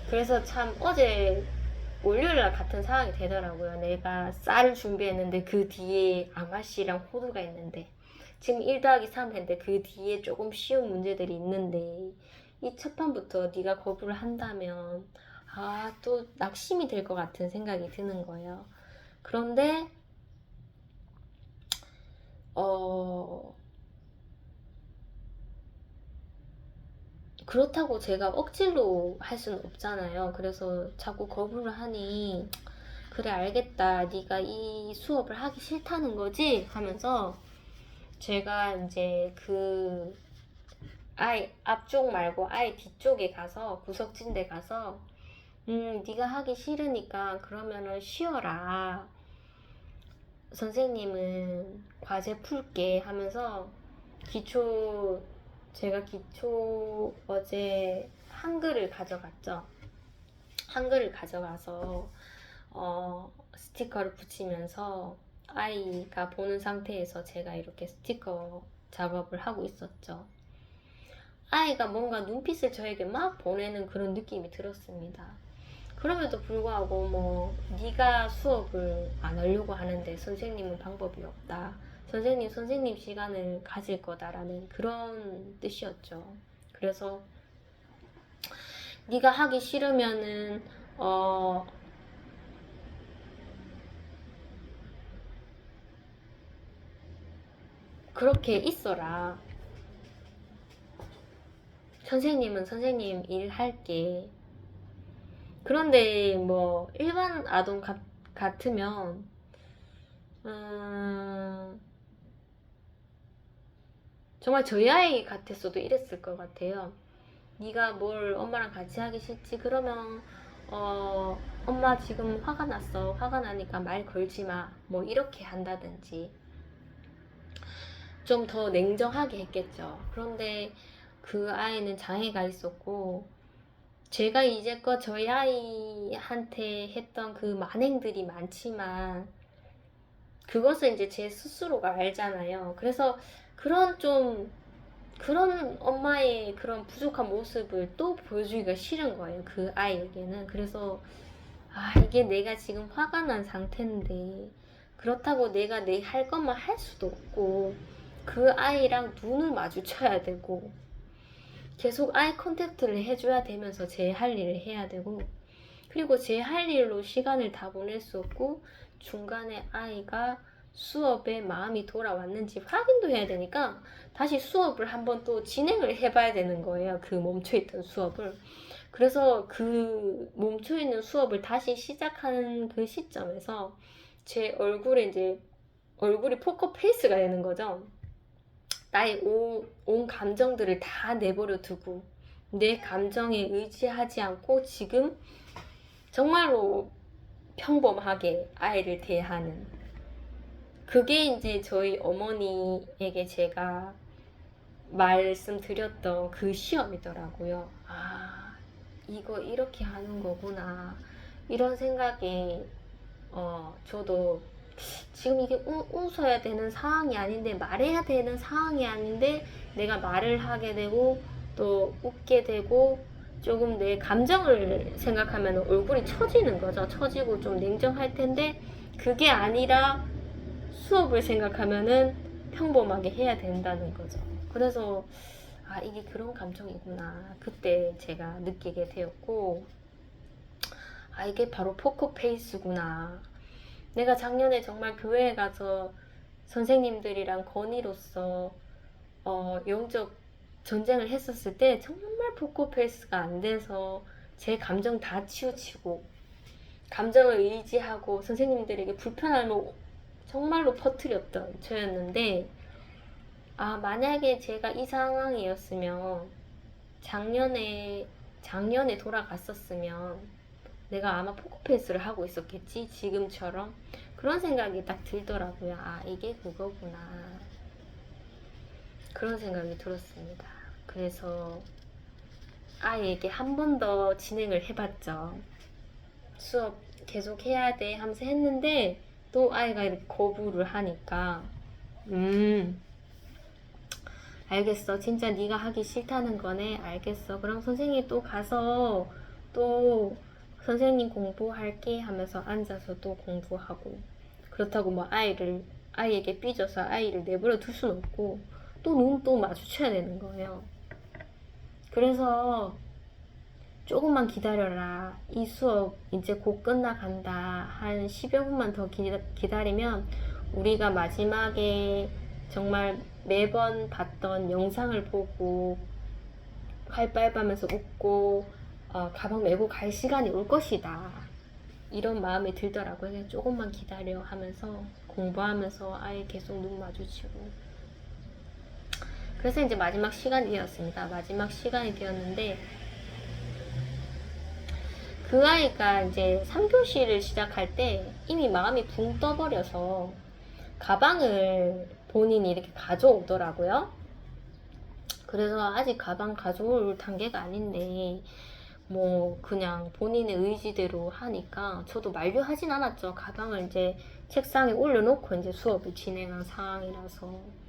그래서 참 어제 월요일날 같은 상황이 되더라고요. 내가 쌀을 준비했는데 그 뒤에 아마씨랑 호두가 있는데, 지금 1 더하기 3 했는데 그 뒤에 조금 쉬운 문제들이 있는데 이 첫 판부터 네가 거부를 한다면 또 낙심이 될 것 같은 생각이 드는 거예요. 그런데 그렇다고 제가 억지로 할 수는 없잖아요. 그래서 자꾸 거부를 하니 그래 알겠다, 네가 이 수업을 하기 싫다는 거지 하면서 제가 이제 그 아이 앞쪽 말고 아이 뒤쪽에 가서 구석진 데 가서 네가 하기 싫으니까 그러면은 쉬어라, 선생님은 과제 풀게 하면서 제가 기초 어제 한글을 가져갔죠. 한글을 가져가서 스티커를 붙이면서 아이가 보는 상태에서 제가 이렇게 스티커 작업을 하고 있었죠. 아이가 뭔가 눈빛을 저에게 막 보내는 그런 느낌이 들었습니다. 그럼에도 불구하고 뭐 네가 수업을 안 하려고 하는데 선생님은 방법이 없다, 선생님 시간을 가질 거다라는 그런 뜻이었죠. 그래서 네가 하기 싫으면은 그렇게 있어라. 선생님은 선생님 일 할게. 그런데 뭐 일반 아동 같으면 정말 저희 아이 같았어도 이랬을 것 같아요. 네가 뭘 엄마랑 같이 하기 싫지? 그러면 엄마 지금 화가 났어. 화가 나니까 말 걸지 마. 뭐 이렇게 한다든지 좀 더 냉정하게 했겠죠. 그런데 그 아이는 장애가 있었고 제가 이제껏 저희 아이한테 했던 그 만행들이 많지만 그것을 이제 제 스스로가 알잖아요. 그래서 그런 엄마의 그런 부족한 모습을 또 보여주기가 싫은 거예요. 그 아이에게는. 그래서 이게 내가 지금 화가 난 상태인데 그렇다고 내가 내 할 것만 할 수도 없고 그 아이랑 눈을 마주쳐야 되고 계속 아이 컨택트를 해줘야 되면서 제 할 일을 해야 되고 그리고 제 할 일로 시간을 다 보낼 수 없고 중간에 아이가 수업에 마음이 돌아왔는지 확인도 해야 되니까 다시 수업을 한번 또 진행을 해봐야 되는 거예요. 그 멈춰있던 수업을. 그래서 그 멈춰있는 수업을 다시 시작하는 그 시점에서 제 얼굴에 이제 얼굴이 포커 페이스가 되는 거죠. 나의 온 감정들을 다 내버려 두고 내 감정에 의지하지 않고 지금 정말로 평범하게 아이를 대하는 그게 이제 저희 어머니에게 제가 말씀드렸던 그 시험이더라고요. 이거 이렇게 하는 거구나 이런 생각에 저도 지금 이게 웃어야 되는 상황이 아닌데 말해야 되는 상황이 아닌데 내가 말을 하게 되고 또 웃게 되고 조금 내 감정을 생각하면 얼굴이 처지는 거죠. 처지고 좀 냉정할 텐데 그게 아니라 수업을 생각하면은 평범하게 해야 된다는 거죠. 그래서 이게 그런 감정이구나 그때 제가 느끼게 되었고 이게 바로 포커페이스구나. 내가 작년에 정말 교회에 가서 선생님들이랑 건의로서 영적 전쟁을 했었을 때 정말 포커페이스가 안 돼서 제 감정 다 치우치고 감정을 의지하고 선생님들에게 불편함을 정말로 퍼뜨렸던 저였는데 만약에 제가 이 상황이었으면 작년에 돌아갔었으면 내가 아마 포커페이스를 하고 있었겠지 지금처럼 그런 생각이 딱 들더라고요. 이게 그거구나 그런 생각이 들었습니다. 그래서 아이에게 한 번 더 진행을 해봤죠. 수업 계속 해야 돼 하면서 했는데 또 아이가 이렇게 거부를 하니까 알겠어 진짜 네가 하기 싫다는 거네. 알겠어 그럼 선생님이 또 가서 또 선생님 공부할게 하면서 앉아서 또 공부하고 그렇다고 뭐 아이에게 삐져서 아이를 내버려 둘 수는 없고 또 눈 또 마주쳐야 되는 거예요. 그래서 조금만 기다려라. 이 수업 이제 곧 끝나간다. 한 10여 분만 더 기다리면 우리가 마지막에 정말 매번 봤던 영상을 보고 활발하면서 웃고 가방 메고 갈 시간이 올 것이다. 이런 마음이 들더라고요. 그냥 조금만 기다려 하면서 공부하면서 아예 계속 눈 마주치고 그래서 이제 마지막 시간이 되었습니다. 마지막 시간이 되었는데 그 아이가 이제 3교시를 시작할 때 이미 마음이 붕 떠버려서 가방을 본인이 이렇게 가져오더라고요. 그래서 아직 가방 가져올 단계가 아닌데 뭐 그냥 본인의 의지대로 하니까 저도 만류하진 않았죠. 가방을 이제 책상에 올려놓고 이제 수업을 진행한 상황이라서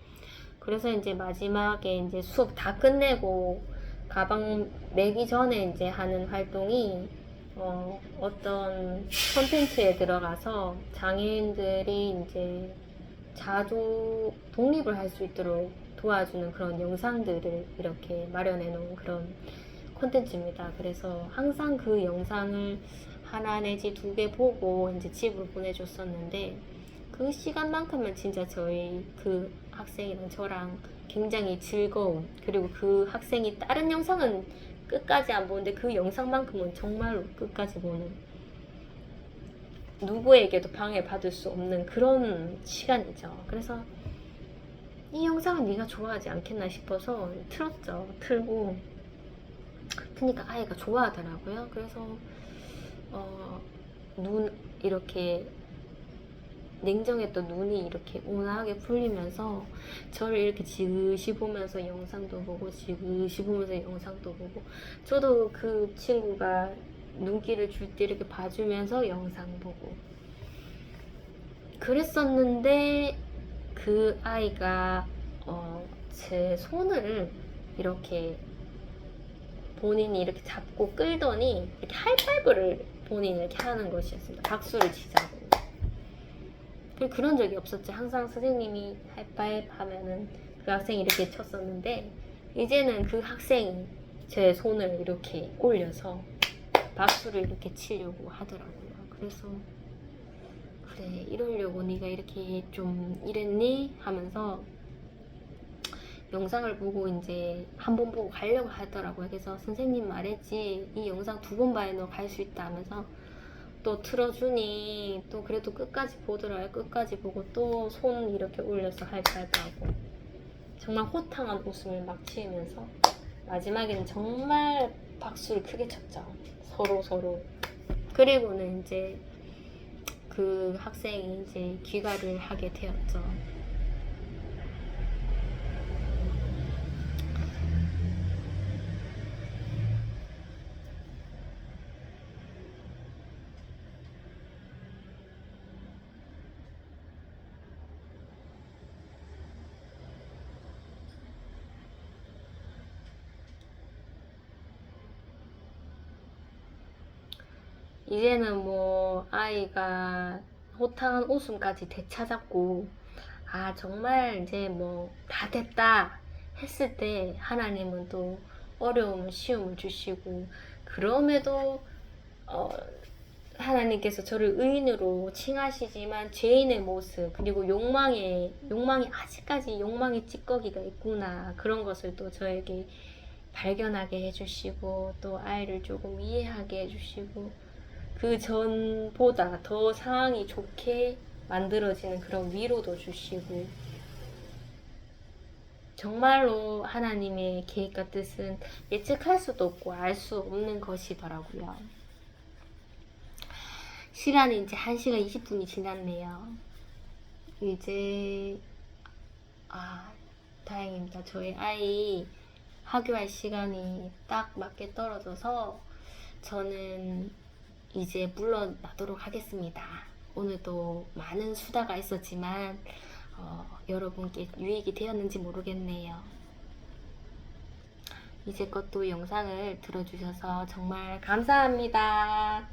그래서 이제 마지막에 이제 수업 다 끝내고 가방 매기 전에 이제 하는 활동이 어떤 콘텐츠에 들어가서 장애인들이 이제 자주 독립을 할 수 있도록 도와주는 그런 영상들을 이렇게 마련해 놓은 그런 콘텐츠입니다. 그래서 항상 그 영상을 하나 내지 2개 보고 이제 집으로 보내줬었는데 그 시간만큼은 진짜 저희 그 학생이랑 저랑 굉장히 즐거운, 그리고 그 학생이 다른 영상은 끝까지 안 보는데 그 영상만큼은 정말로 끝까지 보는, 누구에게도 방해받을 수 없는 그런 시간이죠. 그래서 이 영상은 네가 좋아하지 않겠나 싶어서 틀었죠. 틀고 그러니까 아이가 좋아하더라고요. 그래서 눈 이렇게 냉정했던 눈이 이렇게 온화하게 풀리면서 저를 이렇게 지그시 보면서 영상도 보고 지그시 보면서 영상도 보고, 저도 그 친구가 눈길을 줄 때 이렇게 봐주면서 영상 보고 그랬었는데, 그 아이가 제 손을 이렇게 본인이 이렇게 잡고 끌더니 이렇게 하이파이브를 본인이 이렇게 하는 것이었습니다. 박수를 치자고. 그런 적이 없었죠. 항상 선생님이 하이파이브 하면은 그 학생이 이렇게 쳤었는데, 이제는 그 학생이 제 손을 이렇게 올려서 박수를 이렇게 치려고 하더라고요. 그래서 그래, 이러려고 네가 이렇게 좀 이랬니? 하면서 영상을 보고 이제 한 번 보고 가려고 하더라고요. 그래서 선생님 말했지, 이 영상 2번 봐야 너 갈 수 있다 하면서 또 틀어주니 또 그래도 끝까지 보더라고요. 끝까지 보고 또 손 이렇게 올려서 하이파이브하고 정말 호탕한 웃음을 막 지으면서 마지막에는 정말 박수를 크게 쳤죠. 서로. 그리고는 이제 그 학생이 이제 귀가를 하게 되었죠. 이제는 뭐 아이가 호탕한 웃음까지 되찾았고, 아 정말 이제 뭐 다 됐다 했을 때 하나님은 또 어려움을 쉬움을 주시고, 그럼에도 하나님께서 저를 의인으로 칭하시지만 죄인의 모습, 그리고 욕망이 아직까지 욕망의 찌꺼기가 있구나, 그런 것을 또 저에게 발견하게 해주시고, 또 아이를 조금 이해하게 해주시고, 그 전보다 더 상황이 좋게 만들어지는 그런 위로도 주시고, 정말로 하나님의 계획과 뜻은 예측할 수도 없고 알 수 없는 것이더라고요. 시간이 이제 1시간 20분이 지났네요. 이제 다행입니다. 저희 아이 학교할 시간이 딱 맞게 떨어져서 저는 이제 물러나도록 하겠습니다. 오늘도 많은 수다가 있었지만 여러분께 유익이 되었는지 모르겠네요. 이제껏 또 영상을 들어주셔서 정말 감사합니다.